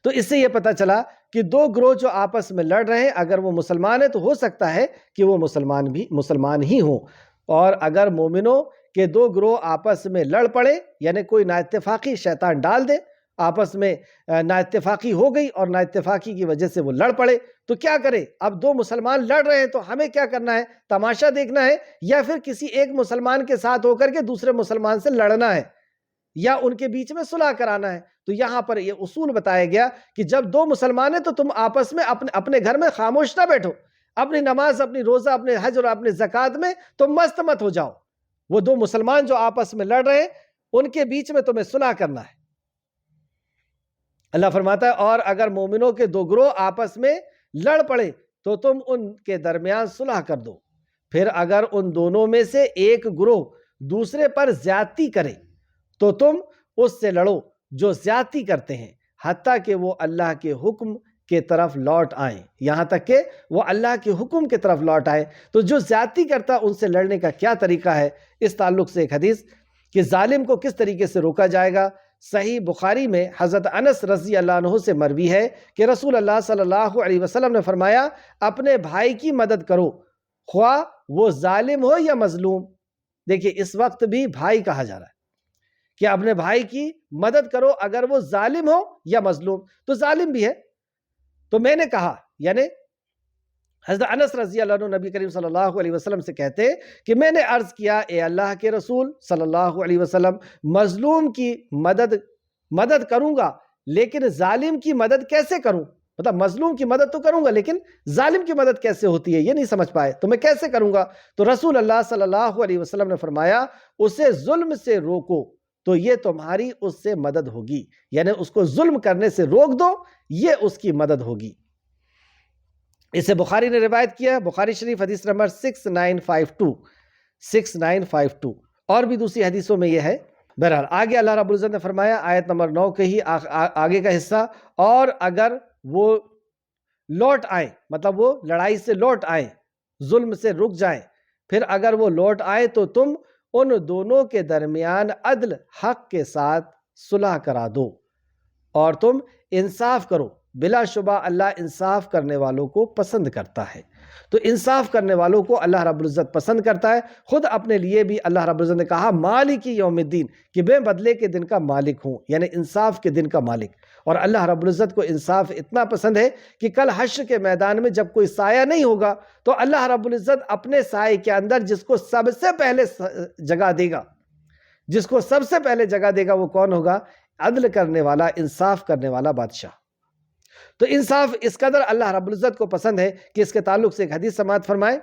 تو اس سے یہ پتہ چلا کہ دو گروہ جو آپس میں لڑ رہے ہیں اگر وہ مسلمان ہیں تو ہو سکتا ہے کہ وہ مسلمان ہی ہوں، اور اگر مومنوں کے دو گروہ آپس میں لڑ پڑے یعنی کوئی نااتفاقی شیطان ڈال دے، آپس میں نااتفاقی ہو گئی اور نااتفاقی کی وجہ سے وہ لڑ پڑے، تو کیا کرے؟ اب دو مسلمان لڑ رہے ہیں تو ہمیں کیا کرنا ہے؟ تماشا دیکھنا ہے یا پھر کسی ایک مسلمان کے ساتھ ہو کر کے دوسرے مسلمان سے لڑنا ہے یا ان کے بیچ میں صلح کرانا ہے؟ تو یہاں پر یہ اصول بتایا گیا کہ جب دو مسلمان ہیں تو تم آپس میں اپنے گھر میں خاموش نہ بیٹھو، اپنی نماز، اپنی روزہ، اپنے حج اور اپنے زکوٰۃ میں تم مست مت ہو جاؤ۔ وہ دو مسلمان جو آپس میں لڑ رہے ہیں ان کے بیچ میں تمہیں صلح کرنا ہے۔ اللہ فرماتا ہے اور اگر مومنوں کے دو گروہ آپس میں لڑ پڑے تو تم ان کے درمیان صلح کر دو، پھر اگر ان دونوں میں سے ایک گروہ دوسرے پر زیادتی کرے تو تم اس سے لڑو جو زیادتی کرتے ہیں حتیٰ کہ وہ اللہ کے حکم کے طرف لوٹ آئیں، یہاں تک کہ وہ اللہ کے حکم کے طرف لوٹ آئے۔ تو جو زیادتی کرتا ان سے لڑنے کا کیا طریقہ ہے؟ اس تعلق سے ایک حدیث کہ ظالم کو کس طریقے سے روکا جائے گا، صحیح بخاری میں حضرت انس رضی اللہ عنہ سے مروی ہے کہ رسول اللہ صلی اللہ علیہ وسلم نے فرمایا، اپنے بھائی کی مدد کرو خواہ وہ ظالم ہو یا مظلوم۔ دیکھیے اس وقت بھی بھائی کہا جا رہا ہے کہ اپنے بھائی کی مدد کرو اگر وہ ظالم ہو یا مظلوم، تو ظالم بھی ہے۔ تو میں نے کہا، یعنی حضرت انس رضی اللہ عنہ نبی کریم صلی اللہ علیہ وسلم سے کہتے کہ میں نے عرض کیا، اے اللہ کے رسول صلی اللہ علیہ وسلم، مظلوم کی مدد کروں گا لیکن ظالم کی مدد کیسے کروں؟ مطلب مظلوم کی مدد تو کروں گا لیکن ظالم کی مدد کیسے ہوتی ہے یہ نہیں سمجھ پائے، تو میں کیسے کروں گا؟ تو رسول اللہ صلی اللہ علیہ وسلم نے فرمایا، اسے ظلم سے روکو تو یہ تمہاری اس سے مدد ہوگی، یعنی اس کو ظلم کرنے سے روک دو، یہ اس کی مدد ہوگی۔ اسے بخاری نے روایت کیا، بخاری شریف حدیث نمبر 6952 اور بھی دوسری حدیثوں میں یہ ہے۔ بہرحال آگے اللہ رب العزت نے فرمایا آیت نمبر 9 کے ہی آگے کا حصہ، اور اگر وہ لوٹ آئیں، مطلب وہ لڑائی سے لوٹ آئیں، ظلم سے رک جائیں، پھر اگر وہ لوٹ آئے تو تم ان دونوں کے درمیان عدل حق کے ساتھ صلح کرا دو اور تم انصاف کرو، بلا شبہ اللہ انصاف کرنے والوں کو پسند کرتا ہے۔ تو انصاف کرنے والوں کو اللہ رب العزت پسند کرتا ہے۔ خود اپنے لیے بھی اللہ رب العزت نے کہا مالک یوم الدین، کہ میں بدلے کے دن کا مالک ہوں، یعنی انصاف کے دن کا مالک۔ اور اللہ رب العزت کو انصاف اتنا پسند ہے کہ کل حشر کے میدان میں جب کوئی سایہ نہیں ہوگا تو اللہ رب العزت اپنے سائے کے اندر جس کو سب سے پہلے جگہ دے گا، جس کو سب سے پہلے جگہ دے گا، وہ کون ہوگا؟ عدل کرنے والا، انصاف کرنے والا بادشاہ۔ تو انصاف اس قدر اللہ رب العزت کو پسند ہے کہ اس کے تعلق سے ایک حدیث سماعت فرمائیں۔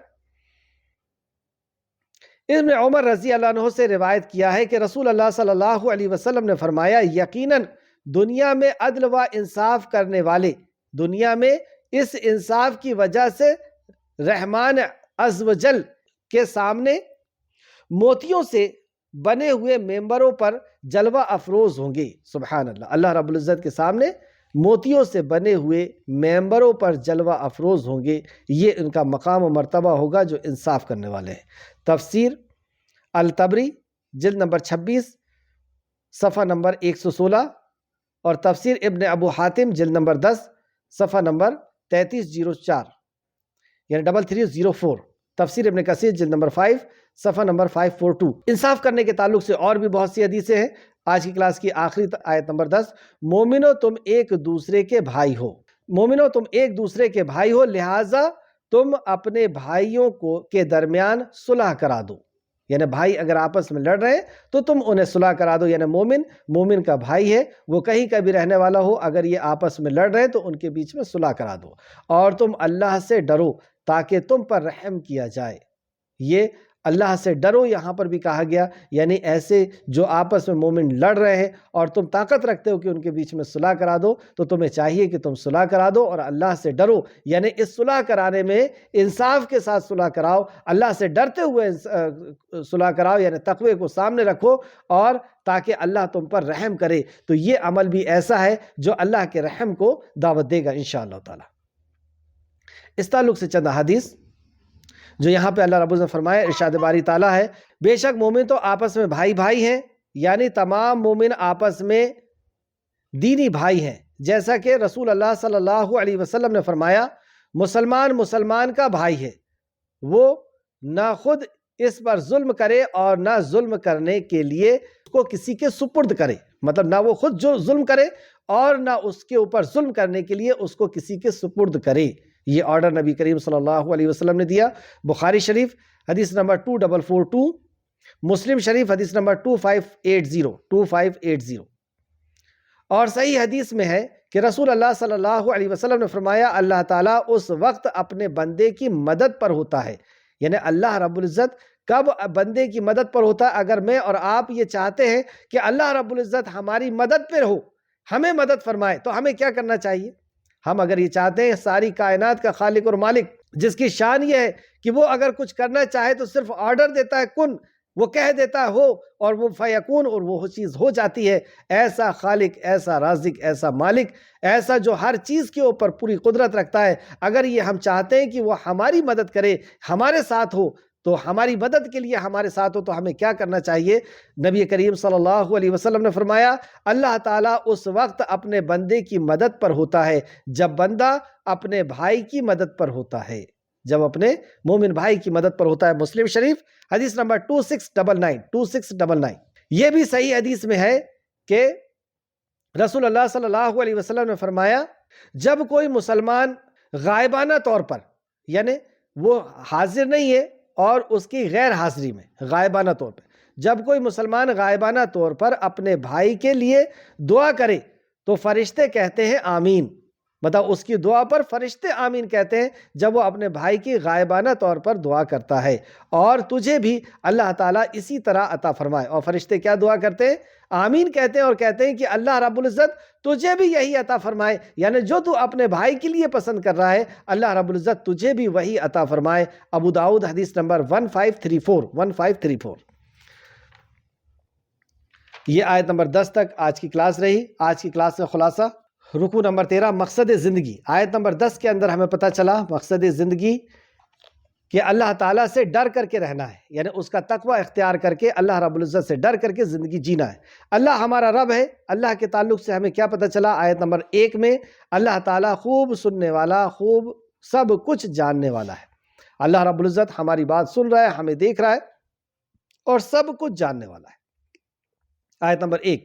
ابن عمر رضی اللہ عنہ سے روایت کیا ہے کہ رسول اللہ صلی اللہ علیہ وسلم نے فرمایا، یقیناً دنیا میں عدل و انصاف کرنے والے دنیا میں اس انصاف کی وجہ سے رحمان عز و جل کے سامنے موتیوں سے بنے ہوئے ممبروں پر جلوہ افروز ہوں گے۔ سبحان اللہ، اللہ رب العزت کے سامنے موتیوں سے بنے ہوئے ممبروں پر جلوہ افروز ہوں گے، یہ ان کا مقام و مرتبہ ہوگا جو انصاف کرنے والے ہیں۔ تفسیر الطبری جلد نمبر 26 صفحہ نمبر 116 اور تفسیر ابن ابو حاتم جلد نمبر 10 صفحہ نمبر 3304 یعنی 3304۔ تفسیر ابن کثیر جلد نمبر 5 صفحہ نمبر 542۔ انصاف کرنے کے تعلق سے اور بھی بہت سی حدیثیں ہیں۔ آج کی کلاس کی آخری آیت نمبر 10، مومنو تم ایک دوسرے کے بھائی ہو، مومنو تم ایک دوسرے کے بھائی ہو، لہٰذا تم اپنے بھائیوں کے درمیان صلح کرا دو۔ یعنی بھائی اگر آپس میں لڑ رہے ہیں تو تم انہیں صلح کرا دو، یعنی مومن کا بھائی ہے، وہ کہیں کا بھی رہنے والا ہو، اگر یہ آپس میں لڑ رہے ہیں تو ان کے بیچ میں صلح کرا دو۔ اور تم اللہ سے ڈرو تاکہ تم پر رحم کیا جائے۔ یہ اللہ سے ڈرو یہاں پر بھی کہا گیا، یعنی ایسے جو آپس میں مومن لڑ رہے ہیں اور تم طاقت رکھتے ہو کہ ان کے بیچ میں صلح کرا دو، تو تمہیں چاہیے کہ تم صلح کرا دو اور اللہ سے ڈرو، یعنی اس صلح کرانے میں انصاف کے ساتھ صلح کراؤ، اللہ سے ڈرتے ہوئے صلح کراؤ، یعنی تقوی کو سامنے رکھو اور تاکہ اللہ تم پر رحم کرے۔ تو یہ عمل بھی ایسا ہے جو اللہ کے رحم کو دعوت دے گا انشاءاللہ تعالی۔ اس تعلق سے چند حدیث جو یہاں پہ اللہ رب العزت نے فرمایا، ارشاد باری تعالیٰ ہے، بے شک مومن تو آپس میں بھائی بھائی ہیں، یعنی تمام مومن آپس میں دینی بھائی ہیں، جیسا کہ رسول اللہ صلی اللہ علیہ وسلم نے فرمایا، مسلمان کا بھائی ہے، وہ نہ خود اس پر ظلم کرے اور نہ ظلم کرنے کے لیے اس کو کسی کے سپرد کرے، مطلب نہ وہ خود جو ظلم کرے اور نہ اس کے اوپر ظلم کرنے کے لیے اس کو کسی کے سپرد کرے۔ یہ آرڈر نبی کریم صلی اللہ علیہ وسلم نے دیا۔ بخاری شریف حدیث نمبر 2442، مسلم شریف حدیث نمبر 2580 اور صحیح حدیث میں ہے کہ رسول اللہ صلی اللہ علیہ وسلم نے فرمایا، اللہ تعالیٰ اس وقت اپنے بندے کی مدد پر ہوتا ہے، یعنی اللہ رب العزت کب بندے کی مدد پر ہوتا ہے؟ اگر میں اور آپ یہ چاہتے ہیں کہ اللہ رب العزت ہماری مدد پر ہو، ہمیں مدد فرمائے، تو ہمیں کیا کرنا چاہیے؟ ہم اگر یہ چاہتے ہیں ساری کائنات کا خالق اور مالک، جس کی شان یہ ہے کہ وہ اگر کچھ کرنا چاہے تو صرف آرڈر دیتا ہے کن، وہ کہہ دیتا ہے ہو اور وہ فیکون، اور وہ چیز ہو جاتی ہے، ایسا خالق، ایسا رازق، ایسا مالک، ایسا جو ہر چیز کے اوپر پوری قدرت رکھتا ہے، اگر یہ ہم چاہتے ہیں کہ وہ ہماری مدد کرے، ہمارے ساتھ ہو، تو ہماری مدد کے لیے ہمارے ساتھ ہو، تو ہمیں کیا کرنا چاہیے؟ نبی کریم صلی اللہ علیہ وسلم نے فرمایا، اللہ تعالیٰ اس وقت اپنے بندے کی مدد پر ہوتا ہے جب بندہ اپنے بھائی کی مدد پر ہوتا ہے، جب اپنے مومن بھائی کی مدد پر ہوتا ہے۔ مسلم شریف حدیث نمبر 2699۔ یہ بھی صحیح حدیث میں ہے کہ رسول اللہ صلی اللہ علیہ وسلم نے فرمایا، جب کوئی مسلمان غائبانہ طور پر، یعنی وہ حاضر نہیں ہے اور اس کی غیر حاضری میں، غائبانہ طور پر جب کوئی مسلمان غائبانہ طور پر اپنے بھائی کے لیے دعا کرے تو فرشتے کہتے ہیں آمین، مطلب اس کی دعا پر فرشتے آمین کہتے ہیں جب وہ اپنے بھائی کی غائبانہ طور پر دعا کرتا ہے، اور تجھے بھی اللہ تعالیٰ اسی طرح عطا فرمائے۔ اور فرشتے کیا دعا کرتے ہیں؟ آمین کہتے ہیں، اور کہتے ہیں کہ اللہ رب العزت تجھے بھی یہی عطا فرمائے، یعنی جو تو اپنے بھائی کے لیے پسند کر رہا ہے اللہ رب العزت تجھے بھی وہی عطا فرمائے۔ ابو داؤد حدیث نمبر 1534۔ یہ آیت نمبر 10 تک آج کی کلاس رہی۔ آج کی کلاس کا خلاصہ، رکوع نمبر 13، مقصد زندگی۔ آیت نمبر 10 کے اندر ہمیں پتہ چلا مقصد زندگی کہ اللہ تعالیٰ سے ڈر کر کے رہنا ہے، یعنی اس کا تقوی اختیار کر کے اللہ رب العزت سے ڈر کر کے زندگی جینا ہے۔ اللہ ہمارا رب ہے۔ اللہ کے تعلق سے ہمیں کیا پتہ چلا؟ آیت نمبر 1 میں اللہ تعالیٰ خوب سننے والا، خوب سب کچھ جاننے والا ہے۔ اللہ رب العزت ہماری بات سن رہا ہے، ہمیں دیکھ رہا ہے اور سب کچھ جاننے والا ہے۔ آیت نمبر 1۔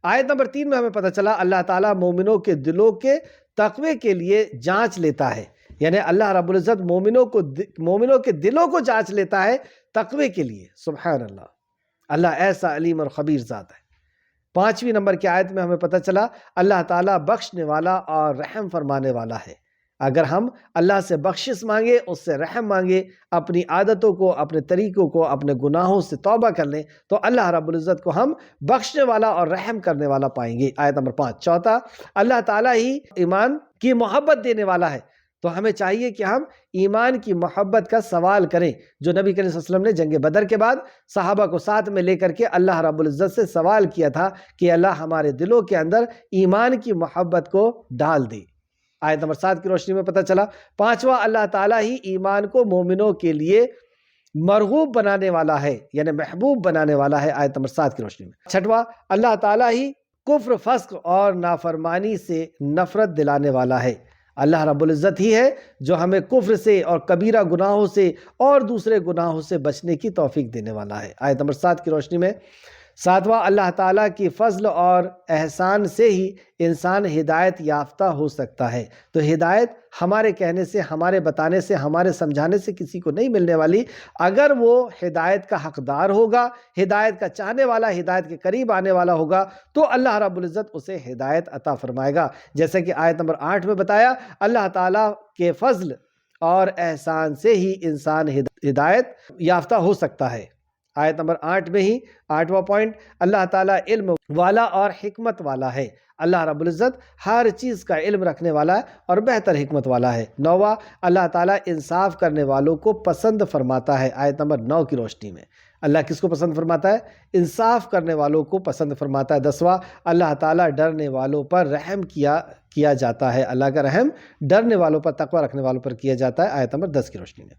آیت نمبر 3 میں ہمیں پتہ چلا اللہ تعالیٰ مومنوں کے دلوں کے تقوی کے لیے جانچ لیتا ہے، یعنی اللہ رب العزت مومنوں کے دلوں کو جانچ لیتا ہے تقوی کے لیے۔ سبحان اللہ، اللہ ایسا علیم اور خبیر ذات ہے۔ 5ویں نمبر کی آیت میں ہمیں پتہ چلا اللہ تعالیٰ بخشنے والا اور رحم فرمانے والا ہے۔ اگر ہم اللہ سے بخشش مانگے، اس سے رحم مانگے، اپنی عادتوں کو، اپنے طریقوں کو، اپنے گناہوں سے توبہ کر لیں، تو اللہ رب العزت کو ہم بخشنے والا اور رحم کرنے والا پائیں گے۔ آیت نمبر 5۔ چوتھا، اللہ تعالیٰ ہی ایمان کی محبت دینے والا ہے، تو ہمیں چاہیے کہ ہم ایمان کی محبت کا سوال کریں، جو نبی کریم صلی اللہ علیہ وسلم نے جنگ بدر کے بعد صحابہ کو ساتھ میں لے کر کے اللہ رب العزت سے سوال کیا تھا کہ اللہ ہمارے دلوں کے اندر ایمان کی محبت کو ڈال دے۔ آیت نمبر 7 کی روشنی میں پتہ چلا۔ پانچواں، اللہ تعالیٰ ہی ایمان کو مومنوں کے لیے مرغوب بنانے والا ہے، یعنی محبوب بنانے والا ہے، آیت نمبر 7 کی روشنی میں۔ چھٹواں، اللہ تعالیٰ ہی کفر، فسق اور نافرمانی سے نفرت دلانے والا ہے۔ اللہ رب العزت ہی ہے جو ہمیں کفر سے اور کبیرہ گناہوں سے اور دوسرے گناہوں سے بچنے کی توفیق دینے والا ہے، آیت نمبر 7 کی روشنی میں۔ ساتواں، اللہ تعالیٰ کی فضل اور احسان سے ہی انسان ہدایت یافتہ ہو سکتا ہے۔ تو ہدایت ہمارے کہنے سے، ہمارے بتانے سے، ہمارے سمجھانے سے کسی کو نہیں ملنے والی۔ اگر وہ ہدایت کا حقدار ہوگا، ہدایت کا چاہنے والا، ہدایت کے قریب آنے والا ہوگا، تو اللہ رب العزت اسے ہدایت عطا فرمائے گا۔ جیسے کہ آیت نمبر 8 میں بتایا، اللہ تعالیٰ کے فضل اور احسان سے ہی انسان ہدایت یافتہ ہو سکتا ہے۔ آیت نمبر 8 میں ہی 8واں پوائنٹ، اللہ تعالیٰ علم والا اور حکمت والا ہے۔ اللہ رب العزت ہر چیز کا علم رکھنے والا ہے اور بہتر حکمت والا ہے۔ 9واں، اللہ تعالیٰ انصاف کرنے والوں کو پسند فرماتا ہے، آیت نمبر 9 کی روشنی میں۔ اللہ کس کو پسند فرماتا ہے؟ انصاف کرنے والوں کو پسند فرماتا ہے۔ 10واں، اللہ تعالیٰ ڈرنے والوں پر رحم کیا جاتا ہے۔ اللہ کا رحم ڈرنے والوں پر، تقوی رکھنے والوں پر کیا جاتا ہے، آیت نمبر 10 کی روشنی میں۔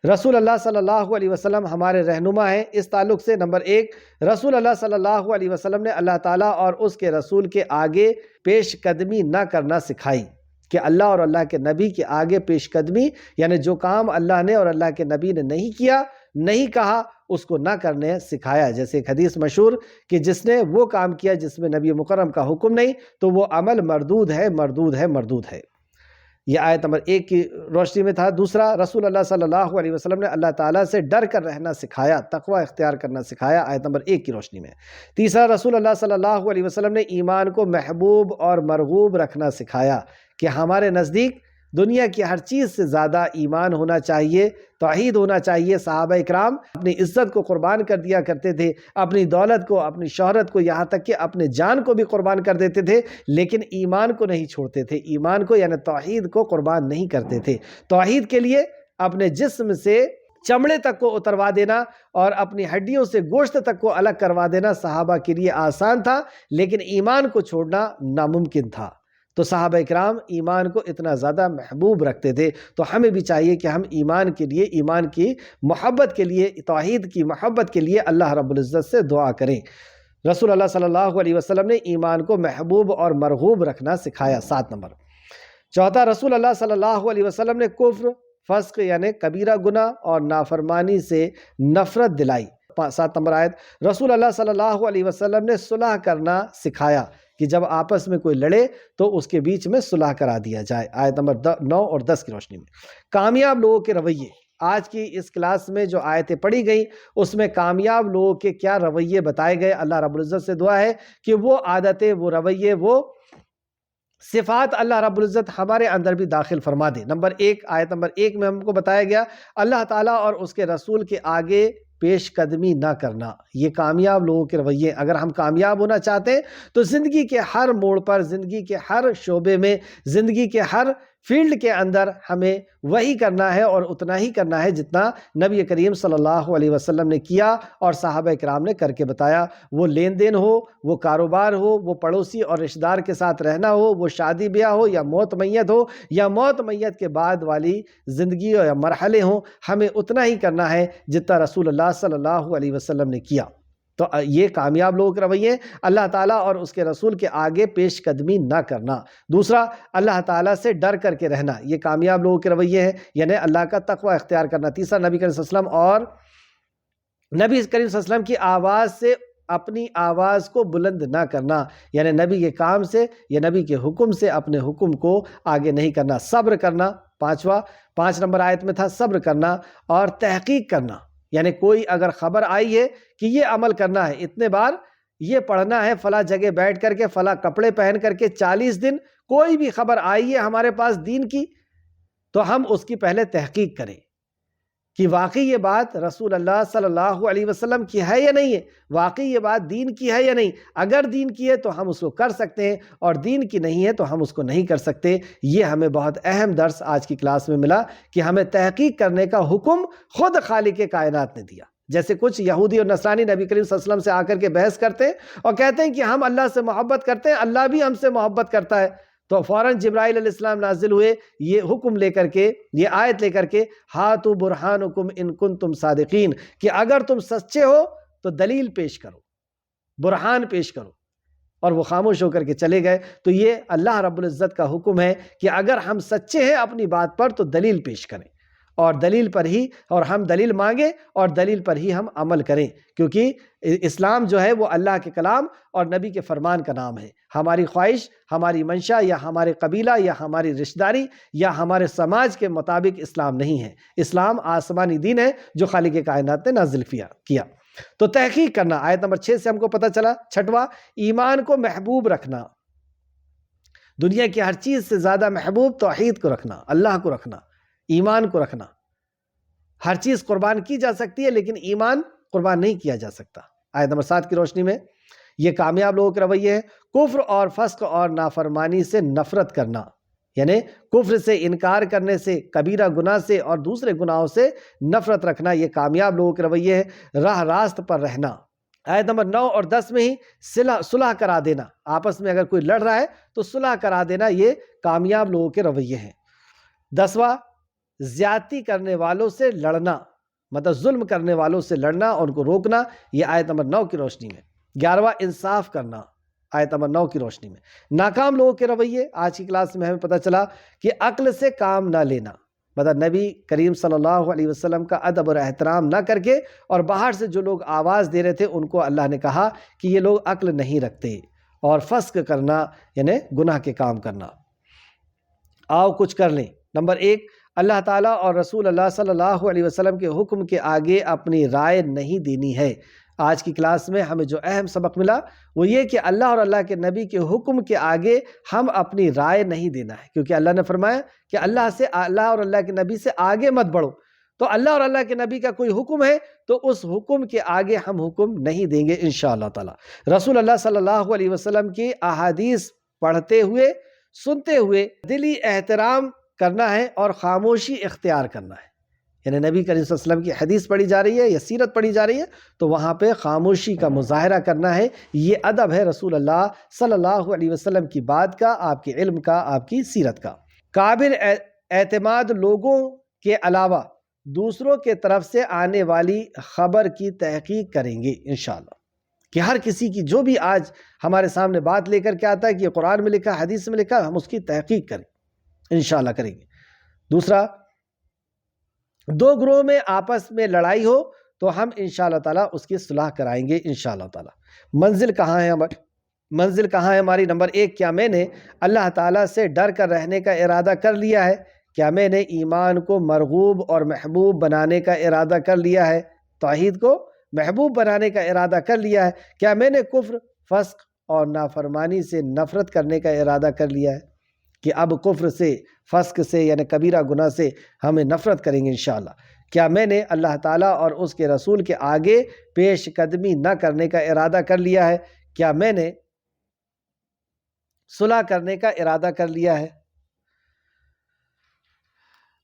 رسول اللہ صلی اللہ علیہ وسلم ہمارے رہنما ہیں۔ اس تعلق سے نمبر 1، رسول اللہ صلی اللہ علیہ وسلم نے اللہ تعالیٰ اور اس کے رسول کے آگے پیش قدمی نہ کرنا سکھائی، کہ اللہ اور اللہ کے نبی کے آگے پیش قدمی، یعنی جو کام اللہ نے اور اللہ کے نبی نے نہیں کیا، نہیں کہا، اس کو نہ کرنے سکھایا۔ جیسے ایک حدیث مشہور کہ جس نے وہ کام کیا جس میں نبی مکرم کا حکم نہیں، تو وہ عمل مردود ہے، مردود ہے، مردود ہے۔ یہ آیت نمبر 1 کی روشنی میں تھا۔ دوسرا، رسول اللہ صلی اللہ علیہ وسلم نے اللہ تعالیٰ سے ڈر کر رہنا سکھایا، تقوی اختیار کرنا سکھایا، آیت نمبر 1 کی روشنی میں۔ تیسرا، رسول اللہ صلی اللہ علیہ وسلم نے ایمان کو محبوب اور مرغوب رکھنا سکھایا، کہ ہمارے نزدیک دنیا کی ہر چیز سے زیادہ ایمان ہونا چاہیے، توحید ہونا چاہیے۔ صحابہ اکرام اپنی عزت کو قربان کر دیا کرتے تھے، اپنی دولت کو، اپنی شہرت کو، یہاں تک کہ اپنے جان کو بھی قربان کر دیتے تھے، لیکن ایمان کو نہیں چھوڑتے تھے، ایمان کو یعنی توحید کو قربان نہیں کرتے تھے۔ توحید کے لیے اپنے جسم سے چمڑے تک کو اتروا دینا اور اپنی ہڈیوں سے گوشت تک کو الگ کروا دینا صحابہ کے لیے آسان تھا، لیکن ایمان کو چھوڑنا ناممکن تھا۔ تو صحابہ اکرام ایمان کو اتنا زیادہ محبوب رکھتے تھے، تو ہمیں بھی چاہیے کہ ہم ایمان کے لیے، ایمان کی محبت کے لیے، توحید کی محبت کے لیے اللہ رب العزت سے دعا کریں۔ رسول اللہ صلی اللہ علیہ وسلم نے ایمان کو محبوب اور مرغوب رکھنا سکھایا، 7 نمبر۔ چوتھا، رسول اللہ صلی اللہ علیہ وسلم نے کفر، فسق یعنی کبیرہ گناہ اور نافرمانی سے نفرت دلائی، 7 نمبر آیت۔ رسول اللہ صلی اللہ علیہ وسلم نے صلح کرنا سکھایا، کہ جب آپس میں کوئی لڑے تو اس کے بیچ میں صلح کرا دیا جائے، آیت نمبر 9 اور 10 کی روشنی میں۔ کامیاب لوگوں کے رویے، آج کی اس کلاس میں جو آیتیں پڑھی گئیں اس میں کامیاب لوگوں کے کیا رویے بتائے گئے۔ اللہ رب العزت سے دعا ہے کہ وہ عادتیں، وہ رویے، وہ صفات اللہ رب العزت ہمارے اندر بھی داخل فرما دے۔ نمبر 1، آیت نمبر 1 میں ہم کو بتایا گیا اللہ تعالیٰ اور اس کے رسول کے آگے پیش قدمی نہ کرنا، یہ کامیاب لوگوں کے رویے۔ اگر ہم کامیاب ہونا چاہتے ہیں تو زندگی کے ہر موڑ پر، زندگی کے ہر شعبے میں، زندگی کے ہر فیلڈ کے اندر ہمیں وہی کرنا ہے اور اتنا ہی کرنا ہے جتنا نبی کریم صلی اللہ علیہ وسلم نے کیا اور صحابہ اکرام نے کر کے بتایا۔ وہ لین دین ہو، وہ کاروبار ہو، وہ پڑوسی اور رشتہ دار کے ساتھ رہنا ہو، وہ شادی بیاہ ہو یا موت میت ہو، یا موت میت کے بعد والی زندگی یا مرحلے ہوں، ہمیں اتنا ہی کرنا ہے جتنا رسول اللہ صلی اللہ علیہ وسلم نے کیا۔ تو یہ کامیاب لوگوں کے رویے، اللہ تعالیٰ اور اس کے رسول کے آگے پیش قدمی نہ کرنا۔ دوسرا، اللہ تعالیٰ سے ڈر کر کے رہنا، یہ کامیاب لوگوں کے رویے ہیں، یعنی اللہ کا تقوی اختیار کرنا۔ تیسرا، نبی کریم صلی اللہ علیہ وسلم اور نبی کریم صلی اللہ علیہ وسلم کی آواز سے اپنی آواز کو بلند نہ کرنا، یعنی نبی کے کام سے یا نبی کے حکم سے اپنے حکم کو آگے نہیں کرنا۔ صبر کرنا، پانچواں، 5 نمبر آیت میں تھا، صبر کرنا اور تحقیق کرنا، یعنی کوئی اگر خبر آئی ہے کہ یہ عمل کرنا ہے، اتنے بار یہ پڑھنا ہے، فلاں جگہ بیٹھ کر کے، فلاں کپڑے پہن کر کے، 40 دن کوئی بھی خبر آئی ہے ہمارے پاس دین کی، تو ہم اس کی پہلے تحقیق کریں۔ کہ واقعی یہ بات رسول اللہ صلی اللہ علیہ وسلم کی ہے یا نہیں ہے، واقعی یہ بات دین کی ہے یا نہیں۔ اگر دین کی ہے تو ہم اس کو کر سکتے ہیں، اور دین کی نہیں ہے تو ہم اس کو نہیں کر سکتے۔ یہ ہمیں بہت اہم درس آج کی کلاس میں ملا کہ ہمیں تحقیق کرنے کا حکم خود خالق کائنات نے دیا۔ جیسے کچھ یہودی اور نصرانی نبی کریم صلی اللہ علیہ وسلم سے آ کر کے بحث کرتے ہیں اور کہتے ہیں کہ ہم اللہ سے محبت کرتے ہیں، اللہ بھی ہم سے محبت کرتا ہے، تو فوراً جبرائیل علیہ السلام نازل ہوئے یہ حکم لے کر کے، یہ آیت لے کر کے، ہاتوا برہانکم ان کنتم صادقین، کہ اگر تم سچے ہو تو دلیل پیش کرو، برہان پیش کرو۔ اور وہ خاموش ہو کر کے چلے گئے۔ تو یہ اللہ رب العزت کا حکم ہے کہ اگر ہم سچے ہیں اپنی بات پر تو دلیل پیش کریں، اور دلیل پر ہی، اور ہم دلیل مانگیں اور دلیل پر ہی ہم عمل کریں، کیونکہ اسلام جو ہے وہ اللہ کے کلام اور نبی کے فرمان کا نام ہے۔ ہماری خواہش، ہماری منشا یا ہمارے قبیلہ یا ہماری رشتہ داری یا ہمارے سماج کے مطابق اسلام نہیں ہے۔ اسلام آسمانی دین ہے جو خالق کائنات نے نازل کیا۔ تو تحقیق کرنا، آیت نمبر 6 سے ہم کو پتہ چلا۔ چھٹواں، ایمان کو محبوب رکھنا، دنیا کی ہر چیز سے زیادہ محبوب توحید کو رکھنا، اللہ کو رکھنا، ایمان کو رکھنا۔ ہر چیز قربان کی جا سکتی ہے لیکن ایمان قربان نہیں کیا جا سکتا۔ آیت نمبر 7 کی روشنی میں یہ کامیاب لوگوں کے رویے ہے۔ کفر اور فسق اور نافرمانی سے نفرت کرنا، یعنی کفر سے انکار کرنے سے، کبیرہ گناہ سے اور دوسرے گناہوں سے نفرت رکھنا، یہ کامیاب لوگوں کے رویے ہے۔ راہ راست پر رہنا، آیت نمبر 9 اور 10 میں ہی صلح کرا دینا، آپس میں اگر کوئی لڑ رہا ہے تو صلح کرا دینا، یہ کامیاب لوگوں کے رویے ہیں۔ 10واں، زیادتی کرنے والوں سے لڑنا، مطلب ظلم کرنے والوں سے لڑنا اور ان کو روکنا، یہ آیت نمبر 9 کی روشنی میں۔ 11واں، انصاف کرنا، آیت نمبر 9 کی روشنی میں۔ ناکام لوگوں کے رویے، آج کی کلاس میں ہمیں پتہ چلا کہ عقل سے کام نہ لینا، مطلب نبی کریم صلی اللہ علیہ وسلم کا ادب اور احترام نہ کر کے، اور باہر سے جو لوگ آواز دے رہے تھے ان کو اللہ نے کہا کہ یہ لوگ عقل نہیں رکھتے، اور فسق کرنا یعنی گناہ کے کام کرنا۔ آؤ کچھ کر لیں۔ نمبر 1، اللہ تعالیٰ اور رسول اللہ صلی اللہ علیہ وسلم کے حکم کے آگے اپنی رائے نہیں دینی ہے۔ آج کی کلاس میں ہمیں جو اہم سبق ملا وہ یہ کہ اللہ اور اللہ کے نبی کے حکم کے آگے ہم اپنی رائے نہیں دینا ہے، کیونکہ اللہ نے فرمایا کہ اللہ اور اللہ کے نبی سے آگے مت بڑھو۔ تو اللہ اور اللہ کے نبی کا کوئی حکم ہے تو اس حکم کے آگے ہم حکم نہیں دیں گے انشاءاللہ تعالی۔ رسول اللہ صلی اللہ علیہ وسلم کی احادیث پڑھتے ہوئے، سنتے ہوئے دلی احترام کرنا ہے اور خاموشی اختیار کرنا ہے، یعنی نبی کریم صلی اللہ علیہ وسلم کی حدیث پڑھی جا رہی ہے یا سیرت پڑھی جا رہی ہے تو وہاں پہ خاموشی کا مظاہرہ کرنا ہے۔ یہ ادب ہے رسول اللہ صلی اللہ علیہ وسلم کی بات کا، آپ کے علم کا، آپ کی سیرت کا۔ قابل اعتماد لوگوں کے علاوہ دوسروں کے طرف سے آنے والی خبر کی تحقیق کریں گے انشاءاللہ، کہ ہر کسی کی جو بھی آج ہمارے سامنے بات لے کر کے آتا ہے کہ یہ قرآن میں لکھا، حدیث میں لکھا، ہم اس کی تحقیق کریں انشاءاللہ کریں گے۔ دوسرا، دو گروہ میں آپس میں لڑائی ہو تو ہم انشاءاللہ تعالیٰ اس کی صلح کرائیں گے انشاءاللہ تعالیٰ۔ منزل کہاں ہے ہماری؟ نمبر 1، کیا میں نے اللہ تعالیٰ سے ڈر کر رہنے کا ارادہ کر لیا ہے؟ کیا میں نے ایمان کو مرغوب اور محبوب بنانے کا ارادہ کر لیا ہے؟ توحید کو محبوب بنانے کا ارادہ کر لیا ہے؟ کیا میں نے کفر، فسق اور نافرمانی سے نفرت کرنے کا ارادہ کر لیا ہے کہ اب کفر سے، فسق سے یعنی کبیرہ گناہ سے ہمیں نفرت کریں گے انشاءاللہ؟ کیا میں نے اللہ تعالیٰ اور اس کے رسول کے آگے پیش قدمی نہ کرنے کا ارادہ کر لیا ہے؟ کیا میں نے صلح کرنے کا ارادہ کر لیا ہے؟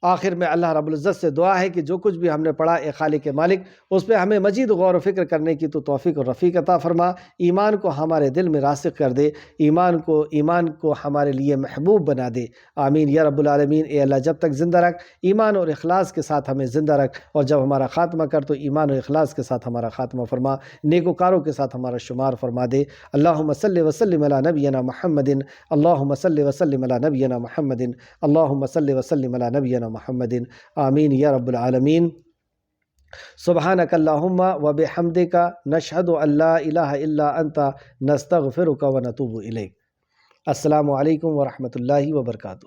آخر میں اللہ رب العزت سے دعا ہے کہ جو کچھ بھی ہم نے پڑھا اے خالق مالک، اس پہ ہمیں مزید غور و فکر کرنے کی تو توفیق اور رفیق عطا فرما، ایمان کو ہمارے دل میں راسخ کر دے، ایمان کو ہمارے لیے محبوب بنا دے، آمین یا رب العالمین۔ اے اللہ جب تک زندہ رکھ، ایمان اور اخلاص کے ساتھ ہمیں زندہ رکھ، اور جب ہمارا خاتمہ کر تو ایمان اور اخلاص کے ساتھ ہمارا خاتمہ فرما، نیکوکاروں کے ساتھ ہمارا شمار فرما دے۔ اللہم صلی وسلم علی نبینا محمد، اللہم صلی وسلم علی نبینا محمد، اللہم صلی وسلم علی نبینا محمد، آمین یا رب العالمین۔ سبحانک اللہم و بحمدک، نشہد ان لا الہ الا انت، نستغفرک و نتوب الیک۔ السلام علیکم ورحمۃ اللہ وبرکاتہ۔